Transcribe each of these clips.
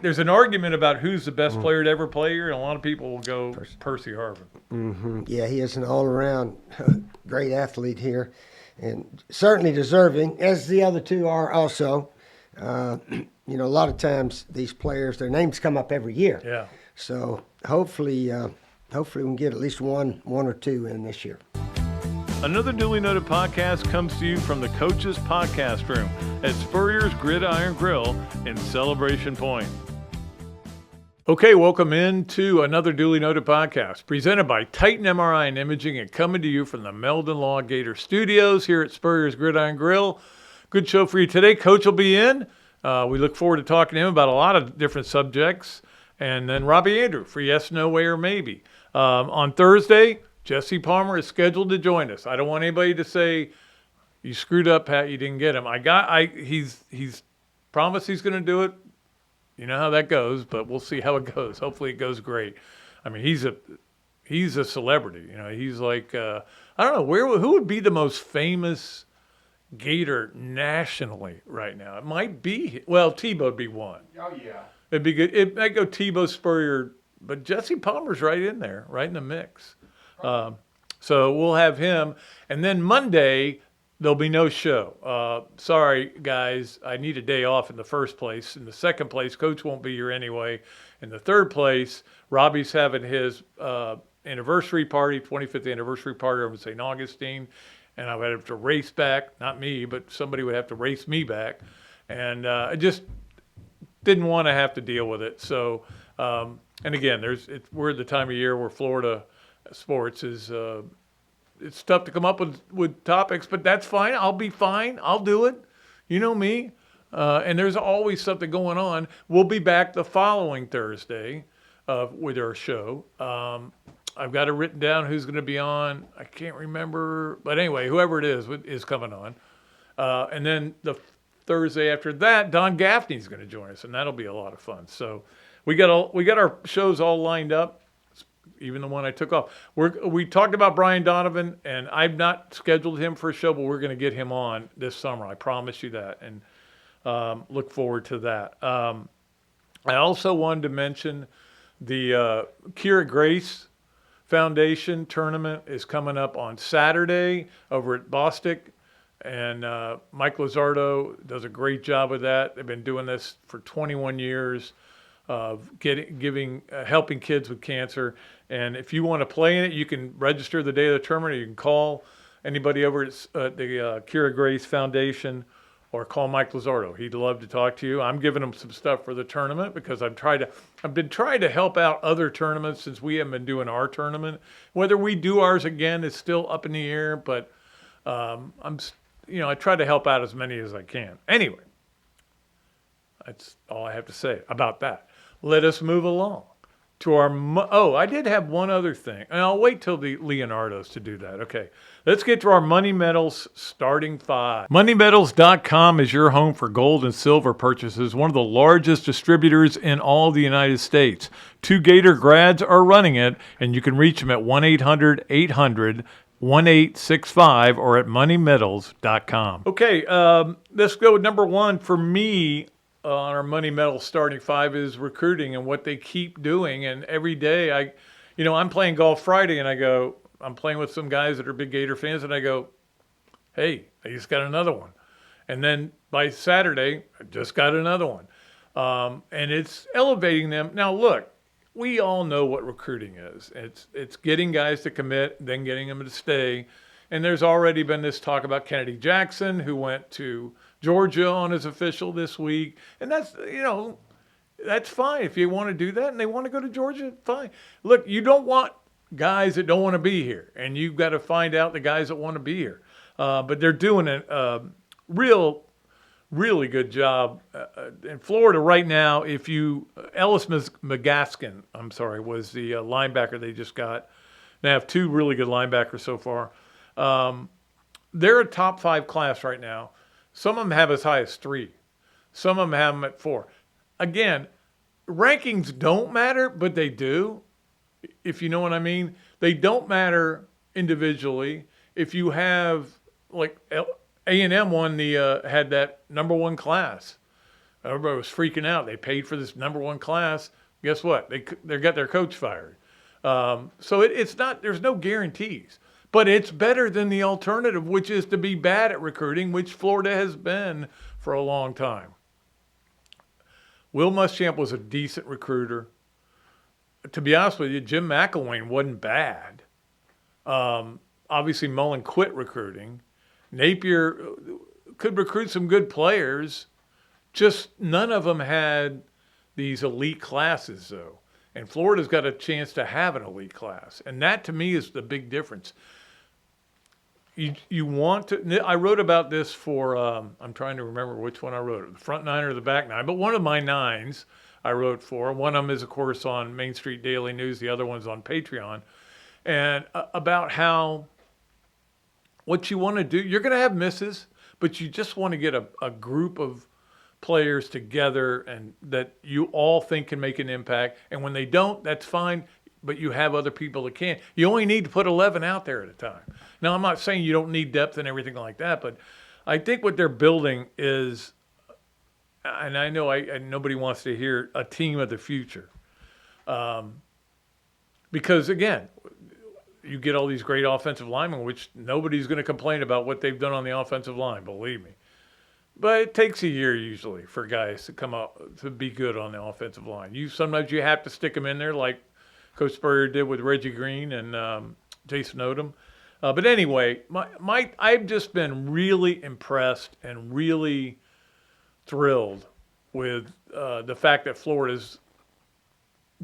There's an argument about who's the best player to ever play here, and a lot of people will go Percy Harvin. Mm-hmm. Yeah, he is an all-around great athlete here, and certainly deserving, as the other two are also. A lot of times these players, their names come up every year. Yeah. So hopefully we can get at least one or two in this year. Another duly noted podcast comes to you from the Coach's Podcast Room at Spurrier's Gridiron Grill in Celebration Point. Okay, welcome into another duly noted podcast presented by Titan MRI and Imaging and coming to you from the Meldon Law Gator Studios here at Spurrier's Gridiron Grill. Good show for you today. Coach will be in. We look forward to talking to him about a lot of different subjects. And then Robbie Andrew for yes, no, way, or maybe. On Thursday, Jesse Palmer is scheduled to join us. I don't want anybody to say, you screwed up, Pat, you didn't get him. He's promised he's going to do it. You know how that goes, but we'll see how it goes. Hopefully it goes great. I mean, he's a celebrity. He's like, I don't know, who would be the most famous Gator nationally right now? It might be, Tebow would be one. Oh, yeah. It'd be good. It might go Tebow, Spurrier, but Jesse Palmer's right in there, right in the mix. So we'll have him. And then Monday, there'll be no show. Sorry, guys. I need a day off in the first place. In the second place, Coach won't be here anyway. In the third place, Robbie's having his anniversary party, 25th anniversary party over in St. Augustine. And I would have to race back. Not me, but somebody would have to race me back. And I just didn't want to have to deal with it. So, and again, we're at the time of year where Florida sports is it's tough to come up with topics, but that's fine. I'll be fine. I'll do it. You know me. And there's always something going on. We'll be back the following Thursday with our show. I've got it written down who's going to be on. I can't remember. But anyway, whoever it is coming on. And then the Thursday after that, Don Gaffney's going to join us, and that'll be a lot of fun. So we got our shows all lined up. Even the one I took off. We talked about Brian Donovan, and I've not scheduled him for a show, but we're going to get him on this summer. I promise you that, and look forward to that. I also wanted to mention the Kira Grace Foundation tournament is coming up on Saturday over at Bostic, and Mike Lizardo does a great job with that. They've been doing this for 21 years. Of helping kids with cancer. And if you want to play in it, you can register the day of the tournament, or you can call anybody over at the Kira Grace Foundation or call Mike Lizardo. He'd love to talk to you. I'm giving him some stuff for the tournament because I've been trying to help out other tournaments since we haven't been doing our tournament. Whether we do ours again is still up in the air, but I try to help out as many as I can. Anyway, that's all I have to say about that. Let us move along to our, I did have one other thing, and I'll wait till the Leonardos to do that. Okay, let's get to our Money Metals starting five. MoneyMetals.com is your home for gold and silver purchases, one of the largest distributors in all the United States. 2 Gator grads are running it, and you can reach them at 1-800-800-1865 or at MoneyMetals.com. Okay, let's go with number one for me. On our Money Metal starting five is recruiting and what they keep doing. And every day I'm playing golf Friday and I'm playing with some guys that are big Gator fans and I go, hey, I just got another one. And then by Saturday, I just got another one. And it's elevating them. Now, look, we all know what recruiting is. It's getting guys to commit, then getting them to stay. And there's already been this talk about Kennedy Jackson, who went to Georgia on his official this week. And that's fine. If you want to do that and they want to go to Georgia, fine. Look, you don't want guys that don't want to be here. And you've got to find out the guys that want to be here. But they're doing a really good job. In Florida right now, Ellis McGaskin, was the linebacker they just got. They have 2 really good linebackers so far. They're a top 5 class right now. Some of them have as high as 3. Some of them have them at 4. Again, rankings don't matter, but they do, if you know what I mean. They don't matter individually. If you have, like A&M had that number 1 class Everybody was freaking out. They paid for this number one class. Guess what? They got their coach fired. So it's not. There's no guarantees, but it's better than the alternative, which is to be bad at recruiting, which Florida has been for a long time. Will Muschamp was a decent recruiter. To be honest with you, Jim McElwain wasn't bad. Obviously, Mullen quit recruiting. Napier could recruit some good players, just none of them had these elite classes, though. And Florida's got a chance to have an elite class. And that, to me, is the big difference. You want to – I wrote about this for I'm trying to remember which one I wrote, the front nine or the back nine. But one of my nines I wrote for. One of them is, of course, on Main Street Daily News. The other one's on Patreon. And about how what you want to do – you're going to have misses, but you just want to get a group of players together and that you all think can make an impact. And when they don't, that's fine. But you have other people that can. You only need to put 11 out there at a time. Now, I'm not saying you don't need depth and everything like that, but I think what they're building is, and I know nobody wants to hear a team of the future. Because, again, you get all these great offensive linemen, which nobody's going to complain about what they've done on the offensive line, believe me. But it takes a year usually for guys to come up to be good on the offensive line. Sometimes you have to stick them in there like Coach Spurrier did with Reggie Green and Jason Odom. But anyway, I've just been really impressed and really thrilled with the fact that Florida's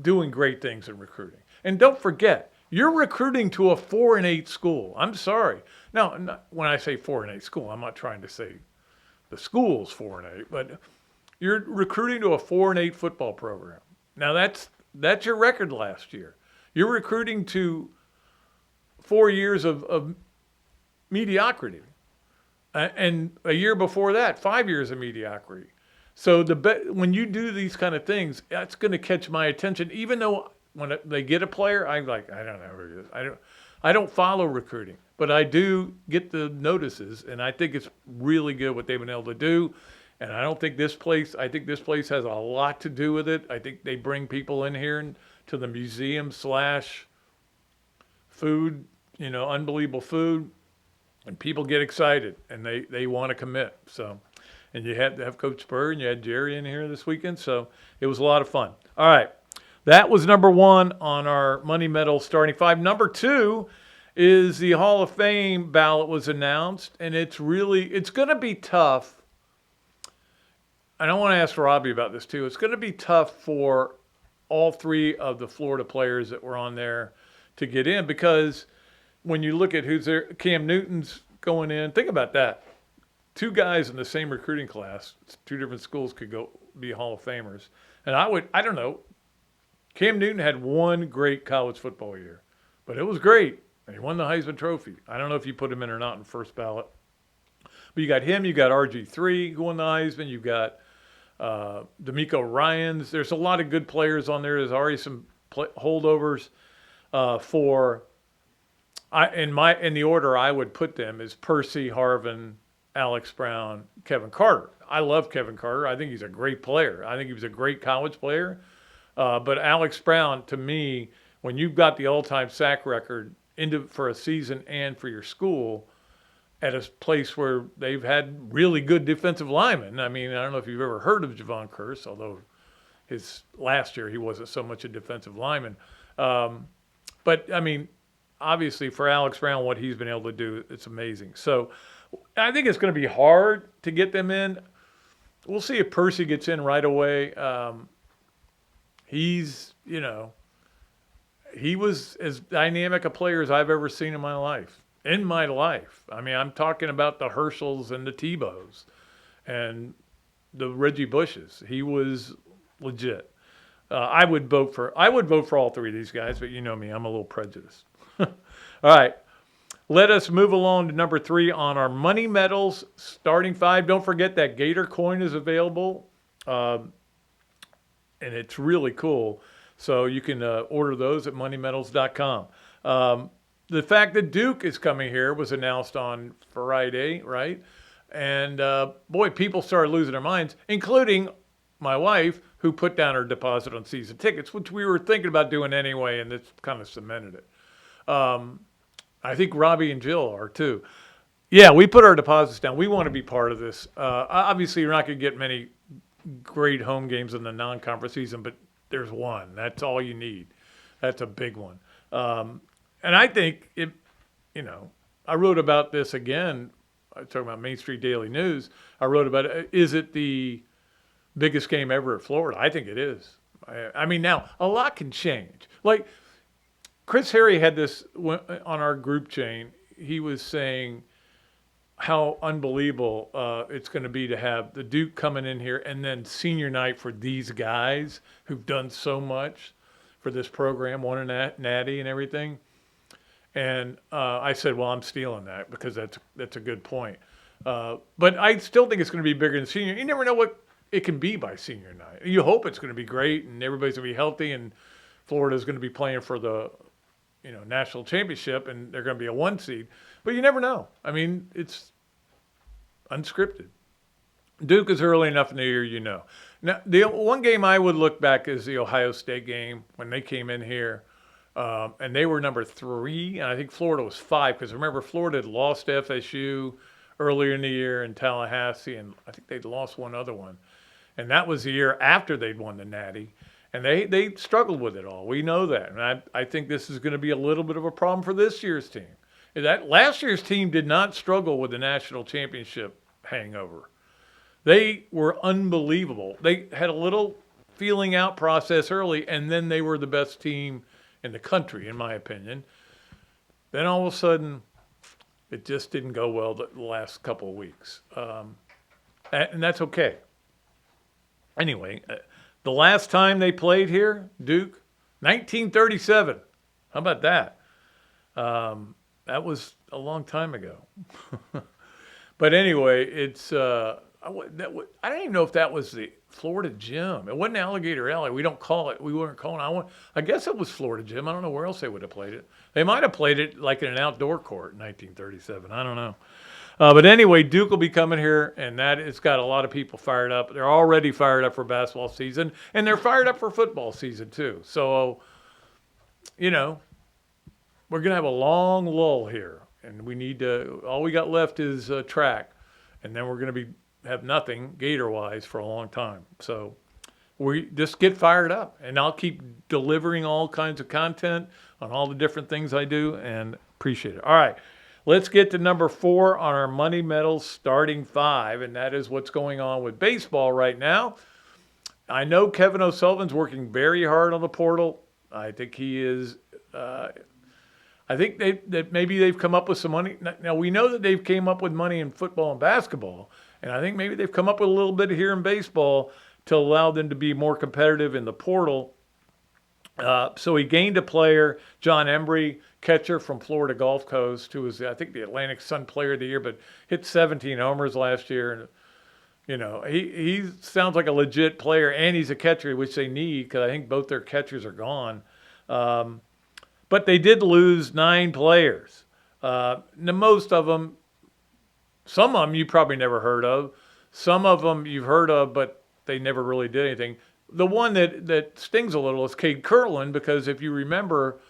doing great things in recruiting. And don't forget, you're recruiting to a 4-8 school. I'm sorry. Now, when I say 4-8 school, I'm not trying to say the school's 4-8, but you're recruiting to a 4-8 football program. Now, that's your record last year. You're recruiting to 4 years of mediocrity. And a year before that, 5 years of mediocrity. So when you do these kind of things, that's going to catch my attention. Even though when they get a player, I'm like, I don't know who it is. I don't follow recruiting, but I do get the notices, and I think it's really good what they've been able to do. And I think this place has a lot to do with it. I think they bring people in here to the museum / food, unbelievable food, and people get excited and they want to commit. So, and you had to have Coach Spurrier and you had Jerry in here this weekend. So it was a lot of fun. All right. That was number one on our Money Medal starting five. Number two is the Hall of Fame ballot was announced, and it's going to be tough. And I want to ask Robbie about this too. It's going to be tough for all three of the Florida players that were on there to get in, because when you look at who's there, Cam Newton's going in. Think about that. Two guys in the same recruiting class, two different schools could go be Hall of Famers. And I don't know, Cam Newton had one great college football year, but it was great. And he won the Heisman Trophy. I don't know if you put him in or not in first ballot. But you got him, you got RG3 who won the Heisman, you got D'Amico Ryans. There's a lot of good players on there. There's already some holdovers in the order I would put them is Percy, Harvin, Alex Brown, Kevin Carter. I love Kevin Carter. I think he's a great player. I think he was a great college player. But Alex Brown, to me, when you've got the all-time sack record for a season and for your school at a place where they've had really good defensive linemen. I mean, I don't know if you've ever heard of Javon Curse, although his last year he wasn't so much a defensive lineman. But, I mean, obviously for Alex Brown, what he's been able to do, it's amazing. So I think it's going to be hard to get them in. We'll see if Percy gets in right away. He was as dynamic a player as I've ever seen in my life. I mean, I'm talking about the Herschels and the Tebows and the Reggie Bushes. He was legit. I would vote for all three of these guys, but you know me, I'm a little prejudiced. All right. Let us move along to number three on our Money Medals starting five. Don't forget that Gator coin is available, and it's really cool. So you can order those at moneymedals.com. The fact that Duke is coming here was announced on Friday, right? And, boy, people started losing their minds, including my wife, who put down her deposit on season tickets, which we were thinking about doing anyway, and it's kind of cemented it. I think Robbie and Jill are too. Yeah, we put our deposits down. We want to be part of this. Obviously, you're not going to get many great home games in the non-conference season, but there's one. That's all you need. That's a big one. And I think it, I wrote about this again. I was talking about Main Street Daily News. I wrote about it. Is it the biggest game ever at Florida? I think it is. I mean, now a lot can change. Like Chris Harry had this on our group chain. He was saying how unbelievable it's going to be to have the Duke coming in here and then senior night for these guys who've done so much for this program, won a natty and everything. And I said, well, I'm stealing that because that's a good point. But I still think it's going to be bigger than senior. You never know what it can be by senior night. You hope it's going to be great and everybody's going to be healthy and Florida's going to be playing for the national championship and they're going to be a 1 seed. But you never know. I mean, it's unscripted. Duke is early enough in the year, Now, the one game I would look back is the Ohio State game when they came in here. And they were number 3, and I think Florida was 5, because remember, Florida had lost to FSU earlier in the year in Tallahassee, and I think they'd lost one other one. And that was the year after they'd won the Natty. And they struggled with it all. We know that. And I think this is going to be a little bit of a problem for this year's team. That last year's team did not struggle with the national championship hangover. They were unbelievable. They had a little feeling out process early, and then they were the best team in the country, in my opinion. Then all of a sudden, it just didn't go well the last couple of weeks. And that's okay. Anyway, the last time they played here, Duke, 1937. How about that? That was a long time ago. But anyway, it's I don't even know if that was the Florida Gym. It wasn't Alligator Alley. We don't call it. We weren't calling it. I guess it was Florida Gym. I don't know where else they would have played it. They might have played it like in an outdoor court in 1937. I don't know. But anyway, Duke will be coming here, and it's got a lot of people fired up. They're already fired up for basketball season, and they're fired up for football season too. So, we're going to have a long lull here, and we need to. All we got left is track, and then we're going to have nothing Gator-wise for a long time. So we just get fired up, and I'll keep delivering all kinds of content on all the different things I do, and appreciate it. All right, let's get to number 4 on our Money Medals starting 5, and that is what's going on with baseball right now. I know Kevin O'Sullivan's working very hard on the portal. I think he is. I think that maybe they've come up with some money. Now, we know that they've came up with money in football and basketball, and I think maybe they've come up with a little bit here in baseball to allow them to be more competitive in the portal. So he gained a player, John Embry, catcher from Florida Gulf Coast, who was, I think, the Atlantic Sun Player of the Year, but hit 17 homers last year. And, he sounds like a legit player, and he's a catcher, which they need because I think both their catchers are gone. But they did lose 9 players. Most of them, some of them you probably never heard of. Some of them you've heard of, but they never really did anything. The one that stings a little is Cade Kirtland, because if you remember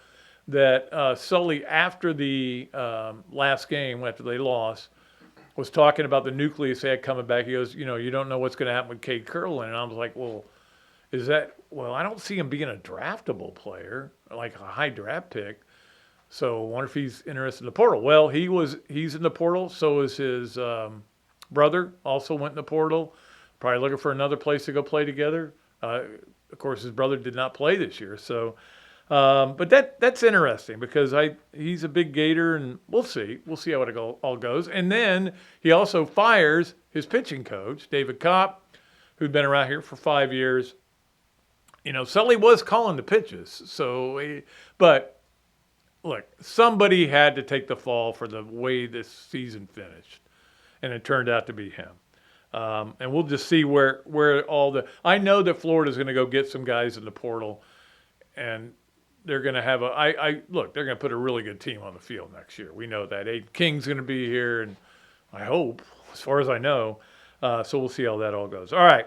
that Sully, after the last game, after they lost, was talking about the nucleus they had coming back. He goes, you don't know what's going to happen with Cade Kirtland. And I was like, well, I don't see him being a draftable player, like a high draft pick. So I wonder if he's interested in the portal. Well, he's in the portal. So is his brother, also went in the portal. Probably looking for another place to go play together. Of course, his brother did not play this year. So, but that's interesting because he's a big Gator, and we'll see. We'll see how it all goes. And then he also fires his pitching coach, David Kopp, who'd been around here for 5 years. Sully was calling the pitches. But look, somebody had to take the fall for the way this season finished, and it turned out to be him. And we'll just see where I know that Florida's going to go get some guys in the portal, and they're going to have they're going to put a really good team on the field next year. We know that. Aiden King's going to be here, and I hope, as far as I know. So we'll see how that all goes. All right.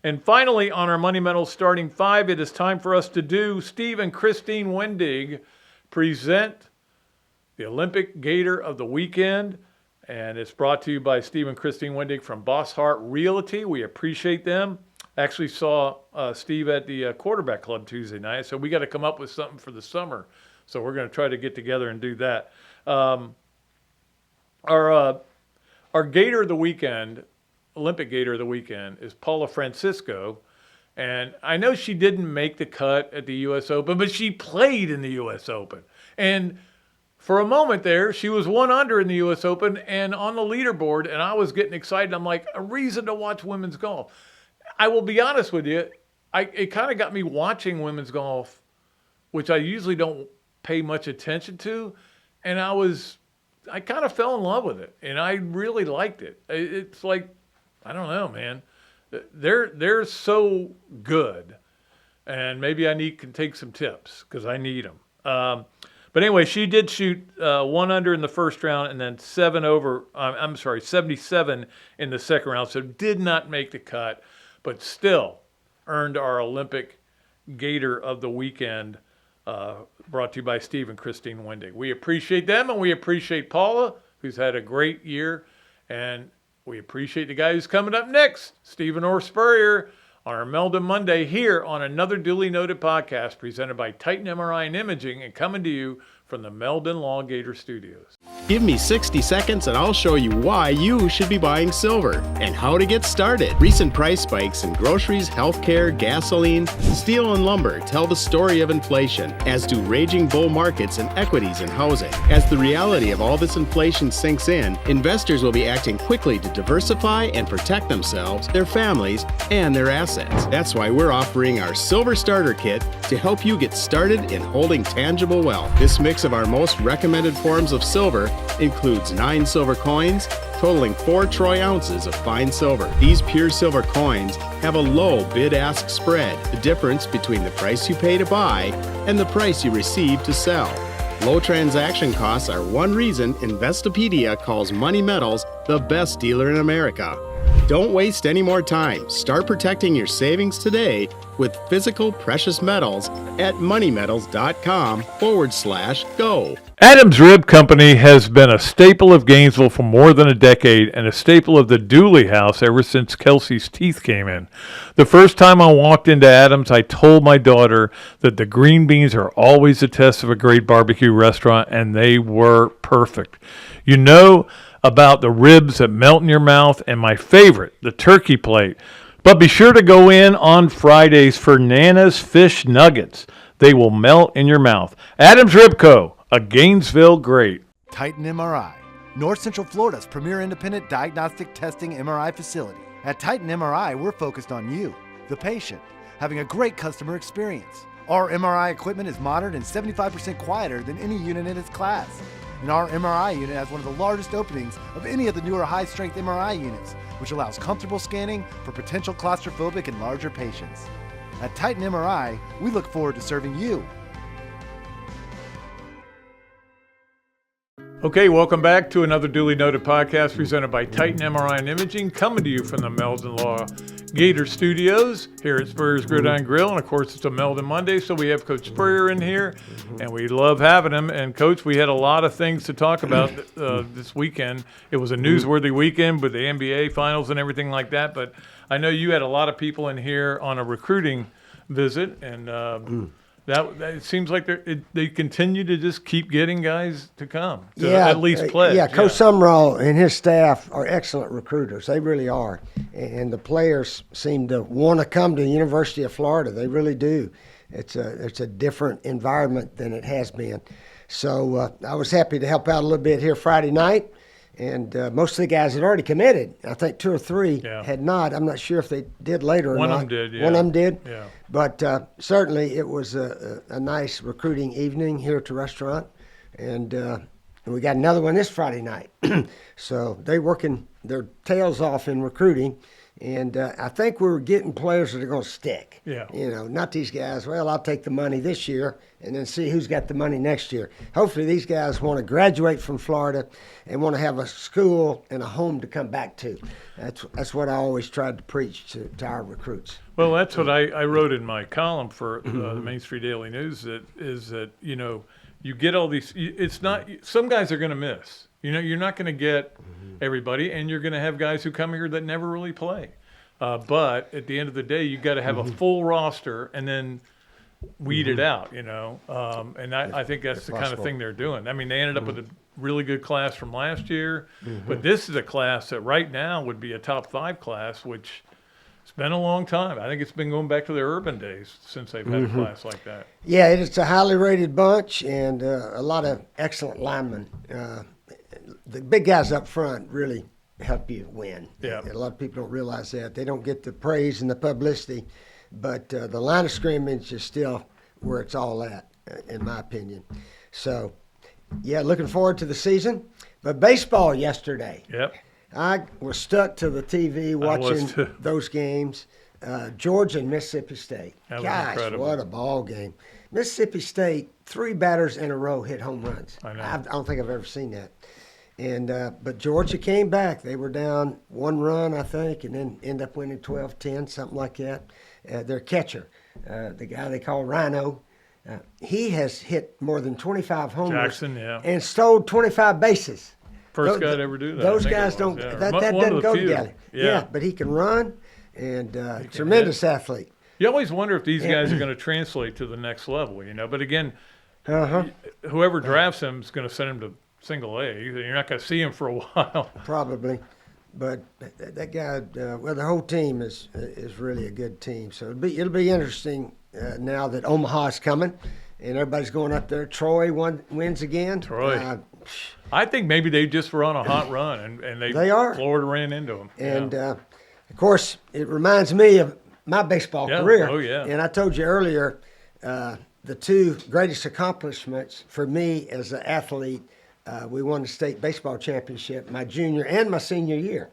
And finally, on our Money Medals starting 5, it is time for us to do Steve and Christine Wendig present the Olympic Gator of the weekend. And it's brought to you by Steve and Christine Wendig from Boss Hart Realty. We appreciate them. Actually saw Steve at the Quarterback Club Tuesday night, so we got to come up with something for the summer. So we're going to try to get together and do that. Our Gator of the weekend, Olympic Gator of the weekend, is Paula Francisco. And I know she didn't make the cut at the U.S. Open, but she played in the U.S. Open. And for a moment there, she was 1 under in the U.S. Open and on the leaderboard, and I was getting excited. I'm like, a reason to watch women's golf. I will be honest with you, it kind of got me watching women's golf, which I usually don't pay much attention to, and I kind of fell in love with it, and I really liked it. It's like, I don't know, man. They're so good, and maybe can take some tips because I need them. But anyway, she did shoot 1 under in the first round and then 77 in the second round, so did not make the cut, but still earned our Olympic Gator of the weekend, brought to you by Steve and Christine Wendig. We appreciate them, and we appreciate Paula, who's had a great year, and we appreciate the guy who's coming up next, Stephen Orr Spurrier, on our Meldon Monday here on another duly noted podcast presented by Titan MRI and Imaging and coming to you from the Meldon Law Gator Studios. Give me 60 seconds and I'll show you why you should be buying silver and how to get started. Recent price spikes in groceries, healthcare, gasoline, steel, and lumber tell the story of inflation, as do raging bull markets and equities in housing. As the reality of all this inflation sinks in, investors will be acting quickly to diversify and protect themselves, their families, and their assets. That's why we're offering our Silver Starter Kit to help you get started in holding tangible wealth. This mix of our most recommended forms of silver includes 9 silver coins, totaling 4 troy ounces of fine silver. These pure silver coins have a low bid-ask spread, the difference between the price you pay to buy and the price you receive to sell. Low transaction costs are one reason Investopedia calls Money Metals the best dealer in America. Don't waste any more time. Start protecting your savings today with physical precious metals at moneymetals.com/go. Adams Rib Company has been a staple of Gainesville for more than a decade and a staple of the Dooley house ever since Kelsey's teeth came in. The first time I walked into Adams, I told my daughter that the green beans are always a test of a great barbecue restaurant, and they were perfect. You know about the ribs that melt in your mouth, and my favorite, the turkey plate. But be sure to go in on Fridays for Nana's Fish Nuggets. They will melt in your mouth. Adams Rib Co., a Gainesville great. Titan MRI, North Central Florida's premier independent diagnostic testing MRI facility. At Titan MRI, we're focused on you, the patient, having a great customer experience. Our MRI equipment is modern and 75% quieter than any unit in its class. And our MRI unit has one of the largest openings of any of the newer high-strength MRI units, which allows comfortable scanning for potential claustrophobic and larger patients. At Titan MRI, we look forward to serving you. Okay, welcome back to another duly noted podcast presented by Titan MRI and Imaging, coming to you from the Meldon Law Gator Studios here at Spurrier's Gridiron Grill. And of course, it's a Meldon Monday, so we have Coach Spurrier in here, and we love having him. And Coach, we had a lot of things to talk about this weekend. It was a newsworthy weekend with the NBA finals and everything like that. But I know you had a lot of people in here on a recruiting visit, and that it seems like they continue to just keep getting guys to come to at least play. Yeah, Coach Summerall and his staff are excellent recruiters. They really are. And the players seem to want to come to the University of Florida. They really do. It's a different environment than it has been. So I was happy to help out a little bit here Friday night. And most of the guys had already committed. I think 2 or 3 had not. I'm not sure if they did later or not. One of them did, yeah. One of them did? Yeah. But certainly it was a nice recruiting evening here at the restaurant. And we got another one this Friday night. So they're working their tails off in recruiting. And I think we're getting players that are going to stick. Yeah. You know, not these guys, well, I'll take the money this year and then see who's got the money next year. Hopefully these guys want to graduate from Florida and want to have a school and a home to come back to. That's what I always tried to preach to our recruits. Well, that's what I wrote in my column for the Main Street Daily News. That you know, you get all these. It's not some guys are going to miss. You know, you're not going to get everybody, and you're going to have guys who come here that never really play. But at the end of the day, you got to have a full roster, and then weed it out. You know, and I think that's the kind of thing they're doing. I mean, they ended up with a really good class from last year, but this is a class that right now would be a top 5 class, which. It's been a long time. I think it's been going back to their urban days since they've had a class like that. Yeah, it's a highly rated bunch and a lot of excellent linemen. The big guys up front really help you win. Yeah. A lot of people don't realize that. They don't get the praise and the publicity, but the line of scrimmage is still where it's all at, in my opinion. So, yeah, looking forward to the season. But baseball yesterday. Yep. I was stuck to the TV watching those games. Georgia and Mississippi State. That was Gosh, incredible. what a ball game. Mississippi State, 3 batters in a row hit home runs. I know. I don't think I've ever seen that. And but Georgia came back. They were down 1 run, I think, and then end up winning 12-10, something like that. Their catcher, the guy they call Rhino, he has hit more than 25 homers Jackson, yeah. and stole 25 bases. First guy to ever do that. Those I think guys it don't. was, yeah. That One of doesn't the go few. together. Yeah. But he can run, and tremendous athlete. You always wonder if these guys are going to translate to the next level, you know. But again, Uh-huh. whoever drafts him is going to send him to single A. You're not going to see him for a while. Probably, but that guy. Well, the whole team is really a good team. So it'll be interesting now that Omaha's coming, and everybody's going up there. Troy wins again. Troy. I think maybe they just were on a hot run, and They are. Florida ran into them. And of course, it reminds me of my baseball career. Oh, yeah. And I told you earlier, the 2 greatest accomplishments for me as an athlete, we won the state baseball championship my junior and my senior year.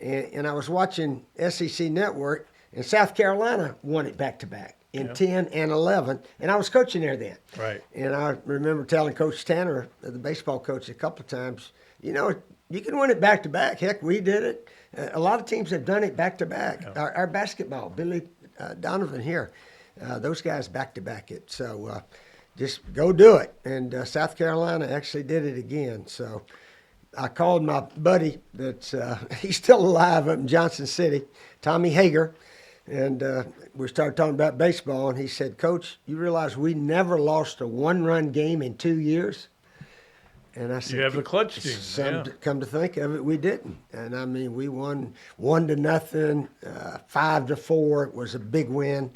And I was watching SEC Network, and South Carolina won it back-to-back in 10 and 11, and I was coaching there then. Right. And I remember telling Coach Tanner, the baseball coach, a couple of times, you know, you can win it back-to-back. Heck, we did it. A lot of teams have done it back-to-back. Yeah. Our basketball, Billy Donovan here, those guys back-to-back it. So just go do it. And South Carolina actually did it again. So I called my buddy that's he's still alive up in Johnson City, Tommy Hager, and we started talking about baseball, and he said, "Coach, you realize we never lost a 1-run game in 2 years?" And I said, You have the clutch team. Yeah. Come to think of it, we didn't. And I mean, we won 1-0, 5-4. It was a big win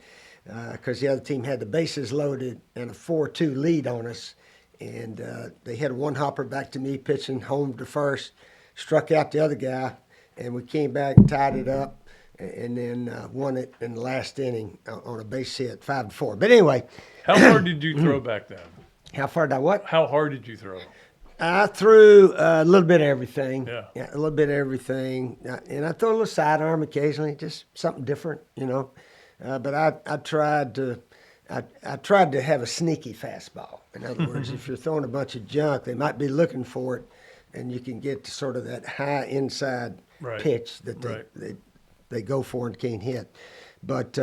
because the other team had the bases loaded and a 4-2 lead on us. And they had a one-hopper back to me pitching home to first, struck out the other guy, and we came back and tied it up, and then won it in the last inning on a base hit, 5-4. But anyway. How hard did you throw back then? How far did I what? How hard did you throw? I threw a little bit of everything. Yeah. A little bit of everything. And I throw a little sidearm occasionally, just something different, you know. But I tried to have a sneaky fastball. In other words, if you're throwing a bunch of junk, they might be looking for it, and you can get to sort of that high inside pitch that they go for and can't hit. But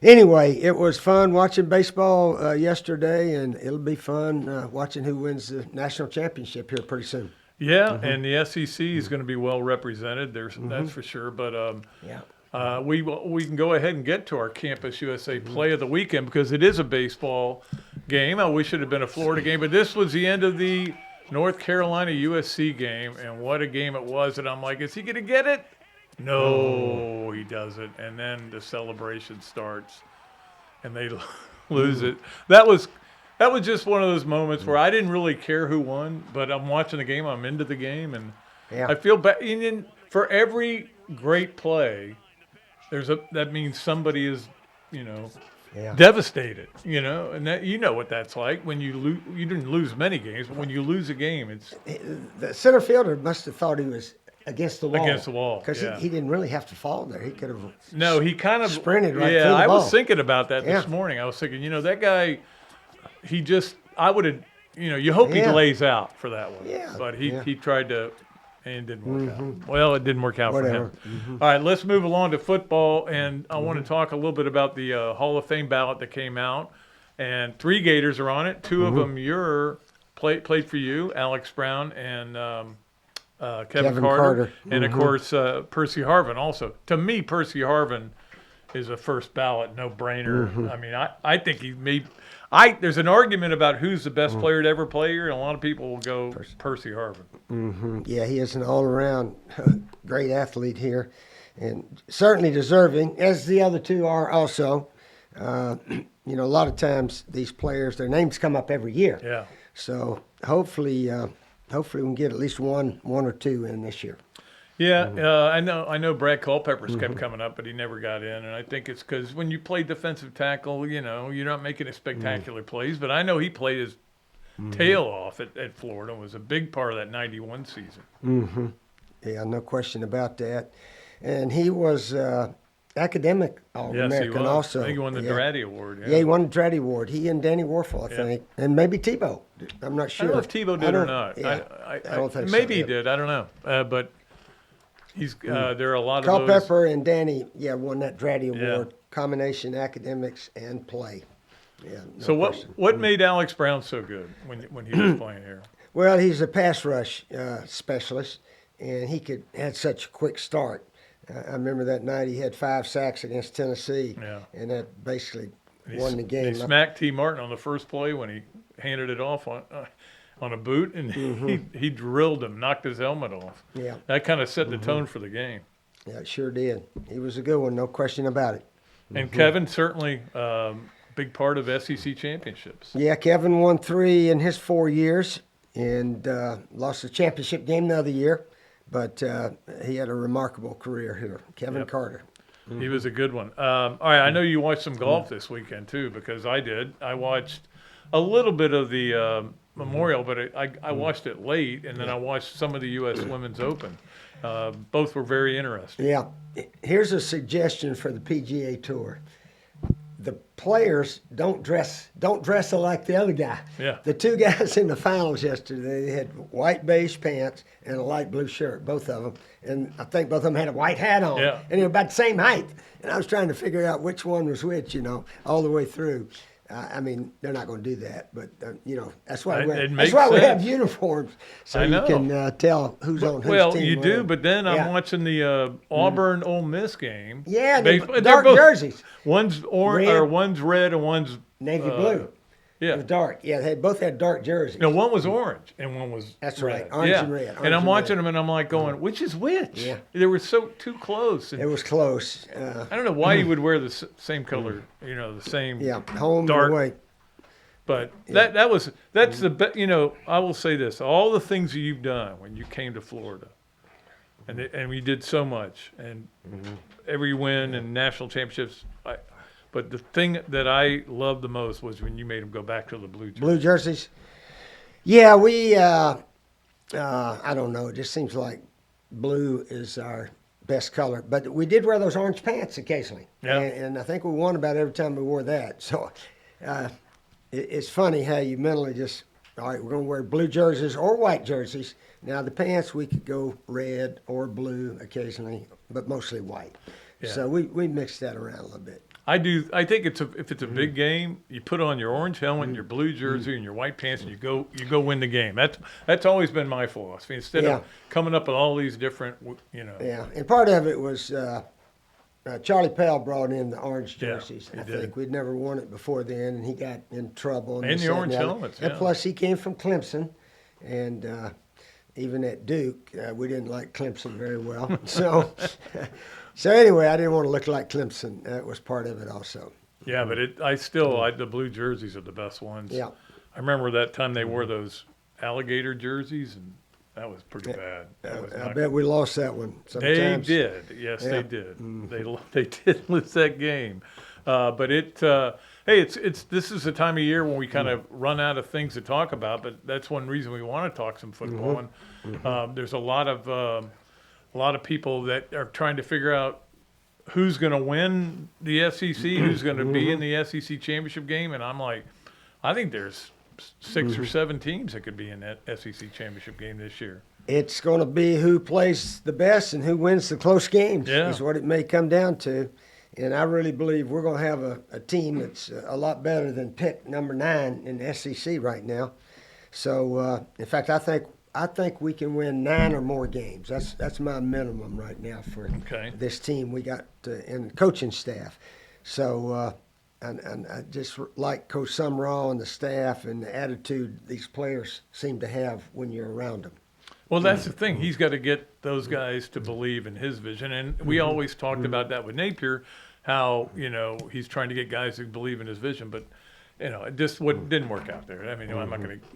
anyway, it was fun watching baseball yesterday, and it'll be fun watching who wins the national championship here pretty soon. Yeah, and the SEC is going to be well represented. That's for sure. But we can go ahead and get to our Campus USA play of the weekend because it is a baseball game. I wish it had been a Florida game, but this was the end of the North Carolina USC game, and what a game it was. And I'm like, is he going to get it? No, he doesn't. And then the celebration starts, and they lose it. That was just one of those moments where I didn't really care who won, but I'm watching the game. I'm into the game, and I feel bad. And for every great play, that means somebody is, devastated. And that what that's like when you lose. You didn't lose many games, but when you lose a game, it's the center fielder must have thought he was against the wall. Against the wall, Because yeah. he didn't really have to fall there. He could have. No, he kind of sprinted right yeah, through the I ball. was thinking about that this Yeah. morning. I was thinking, that guy, I would have, you hope he Yeah. lays out for that one. Yeah, But yeah. he tried to, and it didn't work out. Well, it didn't work out Whatever. for him. All right, let's move along to football, and I want to talk a little bit about the Hall of Fame ballot that came out, and 3 Gators are on it. 2 of them played for you, Alex Brown and Kevin Carter. And, of course, Percy Harvin also. To me, Percy Harvin is a first ballot no-brainer. I mean, I think he may – there's an argument about who's the best player to ever play here, and a lot of people will go Percy Harvin. Yeah, he is an all-around great athlete here, and certainly deserving, as the other 2 are also. A lot of times these players, their names come up every year. Yeah. So hopefully we can get at least one or 2 in this year. Yeah, I know Brad Culpepper's kept coming up, but he never got in, and I think it's because when you play defensive tackle, you're not making a spectacular plays, but I know he played his tail off at Florida and was a big part of that 91 season. Yeah, no question about that. And he was academic Yes, he All-American was. also. I think he won the Yeah. Dratty Award. Yeah, he won the Dratty Award. He and Danny Warfel, I think, and maybe Tebow. I'm not I sure. don't know if Tebow did or not. Yeah, I don't think so. maybe he Yeah. did. I don't know. But he's there are a lot of those. Culpepper and Danny, won that Dratty Yeah. Award. Combination academics and play. Yeah. No So question. what made Alex Brown so good when he was playing here? Well, he's a pass rush specialist, and he had such a quick start. I remember that night he had 5 sacks against Tennessee, Yeah. and that basically He won the game. He smacked T. Martin on the first play when he handed it off on a boot, and he drilled him, knocked his helmet off. Yeah. That kind of set the tone for the game. Yeah, it sure did. He was a good one, no question about it. And Kevin certainly big part of SEC championships. Yeah, Kevin won 3 in his 4 years and lost the championship game the other year, but he had a remarkable career here. Kevin Carter. He was a good one. All right, I know you watched some golf this weekend too, because I did. I watched a little bit of the Memorial, but I watched it late, and then I watched some of the U.S. Women's Open. Both were very interesting. Yeah. Here's a suggestion for the PGA Tour. The players don't dress alike the other guy. Yeah. The 2 guys in the finals yesterday, they had white beige pants and a light blue shirt, both of them. And I think both of them had a white hat on. Yeah. And they were about the same height. And I was trying to figure out which one was which, all the way through. I mean, they're not going to do that, but that's why It we makes have sense. uniforms, so I you know. can tell who's on whose Well, team. you do, when. but then I'm Yeah. watching the Auburn Ole Miss game. Yeah, They- they're they're dark both- jerseys, One's orange, Red. or one's red, and one's navy blue. Yeah. It was dark. Yeah, they both had dark jerseys. No, one was orange and one was That's red. right, orange yeah. and red, orange And I'm and watching red. them, and I'm like going, which is which? Yeah. They were so too close. And It was close. I don't know why you would wear the same color, the same Yeah, home dark. and away. But that's the best. I will say this: all the things that you've done when you came to Florida, and we did so much, and every win and national championships. But the thing that I loved the most was when you made them go back to the blue jersey. Blue jerseys. Yeah, we. I don't know. It just seems like blue is our best color. But we did wear those orange pants occasionally. Yeah. And I think we won about every time we wore that. So it's funny how you mentally just, all right, we're going to wear blue jerseys or white jerseys. Now, the pants, we could go red or blue occasionally, but mostly white. Yeah. So we mixed that around a little bit. I do. I think if it's a big game, you put on your orange helmet, and your blue jersey, and your white pants, and you go win the game. That's always been my philosophy. Instead Yeah. of coming up with all these different, Yeah, and part of it was Charlie Pell brought in the orange Yeah, jerseys. he I did. think we'd never worn it before then, and he got in trouble. And this, the that, orange other. helmets, And yeah. plus, he came from Clemson, and even at Duke, we didn't like Clemson very well. So anyway, I didn't want to look like Clemson. That was part of it also. Yeah, but the blue jerseys are the best ones. Yeah. I remember that time they wore those alligator jerseys, and that was pretty bad. That was I not bet we lost that one They sometimes. did. Yes, Yeah. they did. They did lose that game. But this is the time of year when we kind of run out of things to talk about. But that's one reason we want to talk some football. And there's a lot of a lot of people that are trying to figure out who's going to win the SEC, who's going to be in the SEC championship game, and I'm like, I think there's 6 or 7 teams that could be in that SEC championship game this year. It's going to be who plays the best and who wins the close games is what it may come down to. And I really believe we're going to have a team that's a lot better than Pitt, number 9 in the SEC right now. So, in fact, I think we can win 9 or more games. That's my minimum right now for this team we got in the coaching staff. So, and I just like Coach Summerall and the staff and the attitude these players seem to have when you're around them. Well, that's the thing. He's got to get those guys to believe in his vision. And we always talked about that with Napier, how, he's trying to get guys to believe in his vision. But, it just didn't work out there. I mean, I'm not going to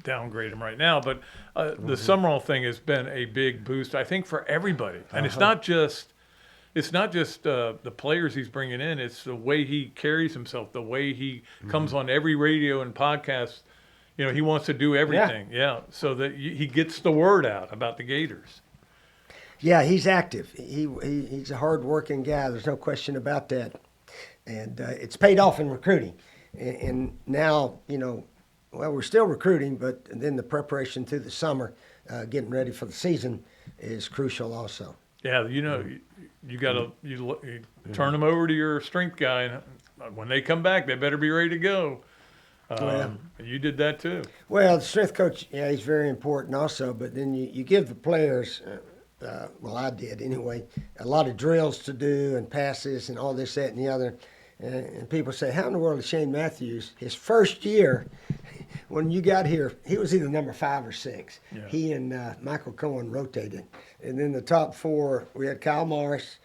downgrade him right now. But the Summerall thing has been a big boost, I think, for everybody. And it's not just the players he's bringing in. It's the way he carries himself, the way he comes on every radio and podcast. He wants to do everything, so that he gets the word out about the Gators. Yeah, he's active. He's a hard-working guy. There's no question about that. And it's paid off in recruiting. And now, we're still recruiting, but then the preparation through the summer, getting ready for the season is crucial also. Yeah, you got to you turn them over to your strength guy, and when they come back, they better be ready to go. You did that too. Well, the strength coach, he's very important also, but then you give the players, well, I did anyway, a lot of drills to do and passes and all this, that, and the other. And people say, how in the world is Shane Matthews, his first year, when you got here, he was either number 5 or 6. Yeah. He and Michael Cohen rotated. And then the top 4, we had Kyle Morris,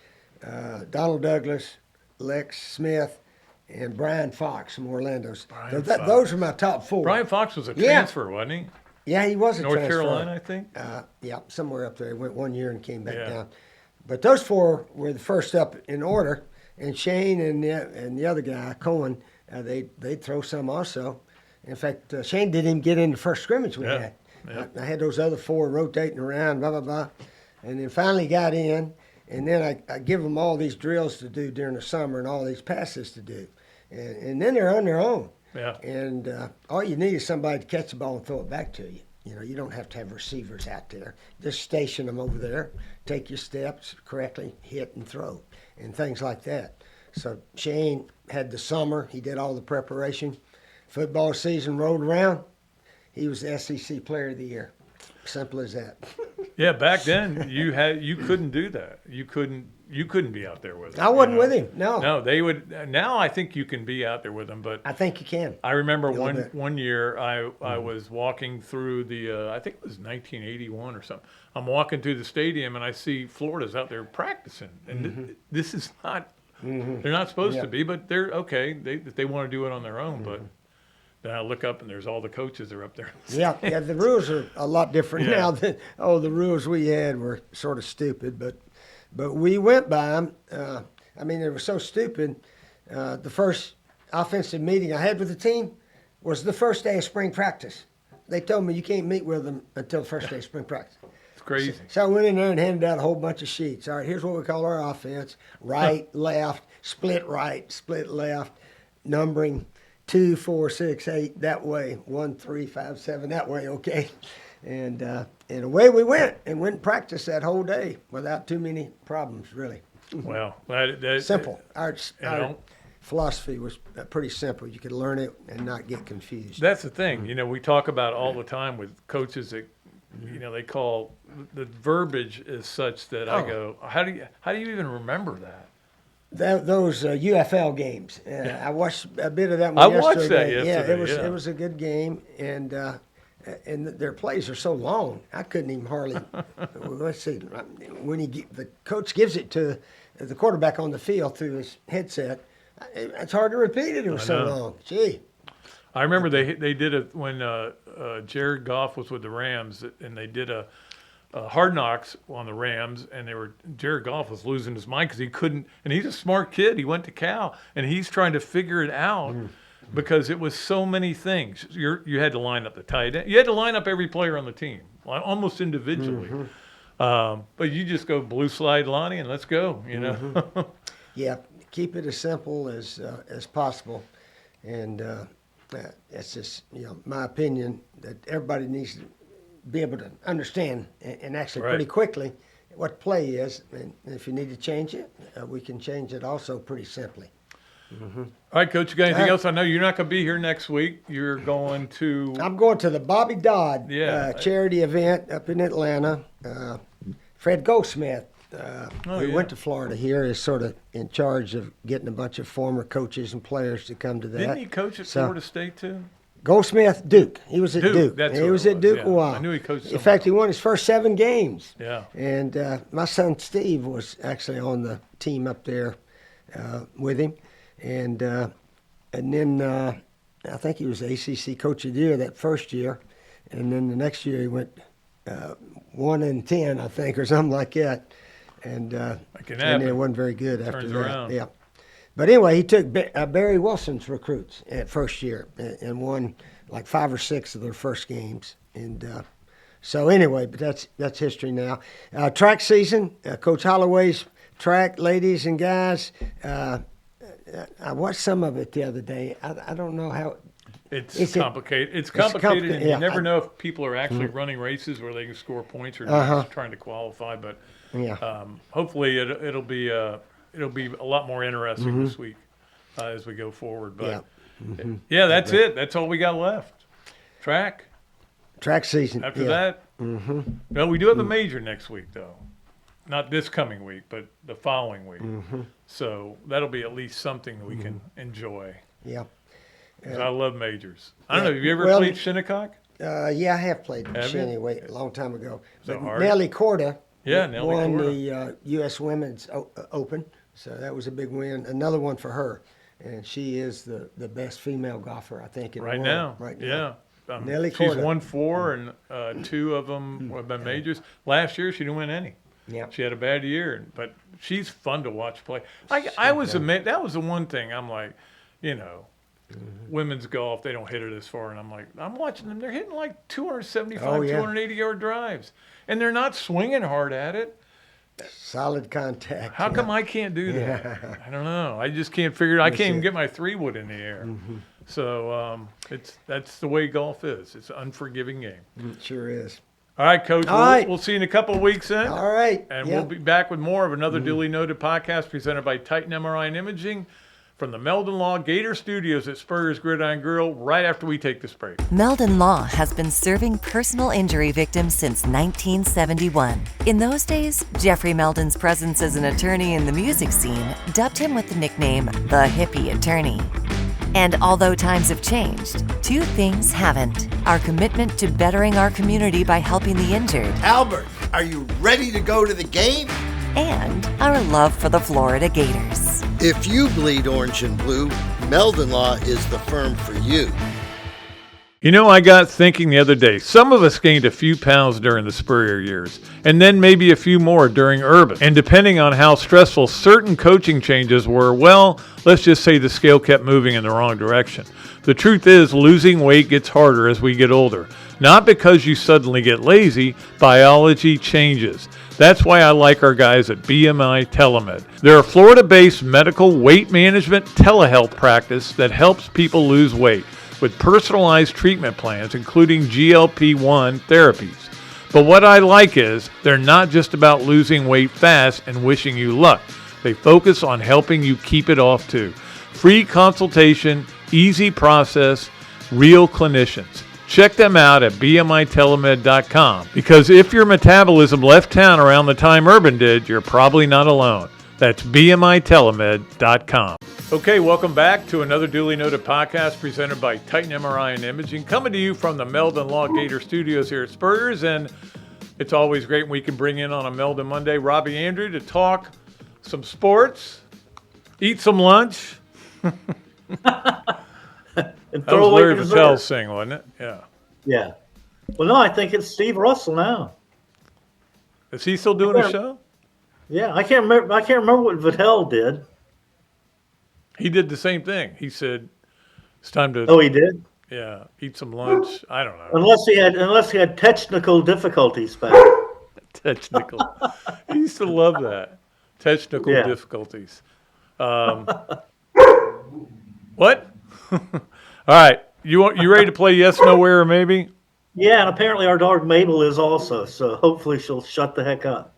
Donald Douglas, Lex Smith, and Brian Fox from Orlando. Those are my top 4. Brian Fox was a transfer, wasn't he? Yeah, he was a transfer. North Carolina, I think? Yeah, somewhere up there. He went 1 year and came back down. But those 4 were the first up in order. And Shane and the other guy, Cohen, they'd throw some also. In fact, Shane didn't even get in the first scrimmage we had. Yeah. I had those other 4 rotating around, blah, blah, blah. And then finally got in. And then I give them all these drills to do during the summer and all these passes to do. And then they're on their own. Yeah. And all you need is somebody to catch the ball and throw it back to you. You don't have to have receivers out there. Just station them over there, take your steps correctly, hit and throw, and things like that. So Shane had the summer. He did all the preparation. Football season rolled around. He was the SEC Player of the Year. Simple as that. Yeah, back then you couldn't do that. You couldn't be out there with him. I wasn't with him. No. No, they would. Now I think you can be out there with him, but I think you can. I remember one year I was walking through the I think it was 1981 or something. I'm walking through the stadium and I see Florida's out there practicing, and this is not. They're not supposed to be, but they're okay. They want to do it on their own, but. Then I look up and there's all the coaches are up there. Yeah, the rules are a lot different now than the rules we had were sort of stupid, but we went by them. I mean, they were so stupid. The first offensive meeting I had with the team was the first day of spring practice. They told me you can't meet with them until the first day of spring practice. It's crazy. So I went in there and handed out a whole bunch of sheets. All right, here's what we call our offense: right, left, split right, split left, numbering. 2, 4, 6, 8 that way, 1, 3, 5, 7 that way, okay, and away we went and went and practiced that whole day without too many problems, really. Well, simple. Our philosophy was pretty simple. You could learn it and not get confused. That's the thing. We talk about all the time with coaches that they call the verbiage is such that I go, how do you even remember that? Those UFL games. I watched a bit of that one yesterday. I watched that yesterday. Yeah, it was a good game, and their plays are so long. I couldn't even hardly. Let's see. When the coach gives it to the quarterback on the field through his headset, it's hard to repeat it. It was so long. Gee. I remember they did it when Jared Goff was with the Rams, and they did a Hard Knocks on the Rams, and Jared Goff was losing his mind because he couldn't, and he's a smart kid. He went to Cal, and he's trying to figure it out because it was so many things. You had to line up the tight end. You had to line up every player on the team, almost individually. But you just go blue slide Lonnie and let's go, you know. Mm-hmm. Yeah, keep it as simple as possible, and that's just my opinion that everybody needs to be able to understand and actually Right. pretty quickly what play is, and if you need to change it, we can change it also pretty simply. All right, Coach, you got anything else? I know you're not going to be here next week. You're going to. I'm going to the Bobby Dodd Yeah. charity event up in Atlanta. Fred Goldsmith, who yeah. went to Florida here, is sort of in charge of getting a bunch of former coaches and players to come to that. Didn't he coach at So- Florida State too? Goldsmith, Duke. He was at Duke, Duke. that's He who was it at was, Duke yeah. a while. I knew he coached In fact, he won his first 7 games. Yeah. And my son Steve was actually on the team up there with him, and then I think he was ACC Coach of the Year that first year, and then the next year he went 1-10, I think, or something like that, and can and happen. it wasn't very good after Turns that. around. Yeah. But anyway, he took Barry Wilson's recruits at first year and won like 5 or 6 of their first games. And so anyway, but that's history now. Track season, Coach Holloway's track, ladies and guys. I watched some of it the other day. I don't know how. It's complicated. It's complicated, and you yeah. never know if people are actually running races where they can score points or just trying to qualify. But Yeah. hopefully it'll be a lot more interesting this week as we go forward. But yeah, that's it. That's all we got left. Track. Season. After yeah. that, well, we do have a major next week though. Not this coming week, but the following week. So that'll be at least something that we can enjoy. Yeah. 'Cause I love majors. I don't know. Have you ever Well, played Shinnecock? Yeah, I have played Have you? Shinny a long time ago. So But hard? Nellie Corda Yeah, Nellie won Corda. the U.S. Women's Open, so that was a big win. Another one for her, and she is the best female golfer, I think, in Right the world. now. Right Yeah. now. Nellie She's Corda. won 4, and 2 of them have been majors. Last year, she didn't win any. Yeah. She had a bad year, but she's fun to watch play. I was amazed. That was the one thing I'm like, women's golf, they don't hit it as far. And I'm like, I'm watching them. They're hitting like 275, Oh, yeah. 280-yard drives. And they're not swinging hard at it. Solid contact. How come I can't do that? I don't know. I just can't figure it. I can't even get my 3-wood in the air. So that's the way golf is. It's an unforgiving game. It sure is. All right, Coach. All right. We'll see you in a couple of weeks then. All right. And yeah. we'll be back with more of another Dooley Noted podcast presented by Titan MRI and Imaging from the Meldon Law Gator Studios at Spurrier's Gridiron Grill right after we take this break. Meldon Law has been serving personal injury victims since 1971. In those days, Jeffrey Meldon's presence as an attorney in the music scene dubbed him with the nickname the Hippie Attorney. And although times have changed, 2 things haven't: our commitment to bettering our community by helping the injured, Albert, are you ready to go to the game? and our love for the Florida Gators. If you bleed orange and blue, Meldon Law is the firm for you. I got thinking the other day, some of us gained a few pounds during the Spurrier years, and then maybe a few more during Urban. And depending on how stressful certain coaching changes were, well, let's just say the scale kept moving in the wrong direction. The truth is, losing weight gets harder as we get older. Not because you suddenly get lazy, biology changes. That's why I like our guys at BMI TeleMed. They're a Florida-based medical weight management telehealth practice that helps people lose weight with personalized treatment plans, including GLP-1 therapies. But what I like is they're not just about losing weight fast and wishing you luck. They focus on helping you keep it off too. Free consultation, easy process, real clinicians. Check them out at bmitelemed.com, because if your metabolism left town around the time Urban did, you're probably not alone. That's bmitelemed.com. Okay, welcome back to another Dooley Noted podcast presented by Titan MRI and Imaging, coming to you from the Meldon Law Gator Studios here at Spurrier's. And it's always great when we can bring in on a Meldon Monday Robbie Andrew to talk some sports, eat some lunch. And That throw was away Larry dessert. Vattel's sing, wasn't it? Yeah. Yeah. Well, no, I think it's Steve Russell now. Is he still doing a Yeah. show? Yeah, I can't remember. I can't remember what Vattel did. He did the same thing. He said, it's time to, Oh, he did. eat some lunch. I don't know. Unless he had technical difficulties back. Technical. He used to love that. Technical Yeah. difficulties. What? All right. You ready to play yes, no, where, or maybe? Yeah, and apparently our dog Mabel is also, so hopefully she'll shut the heck up.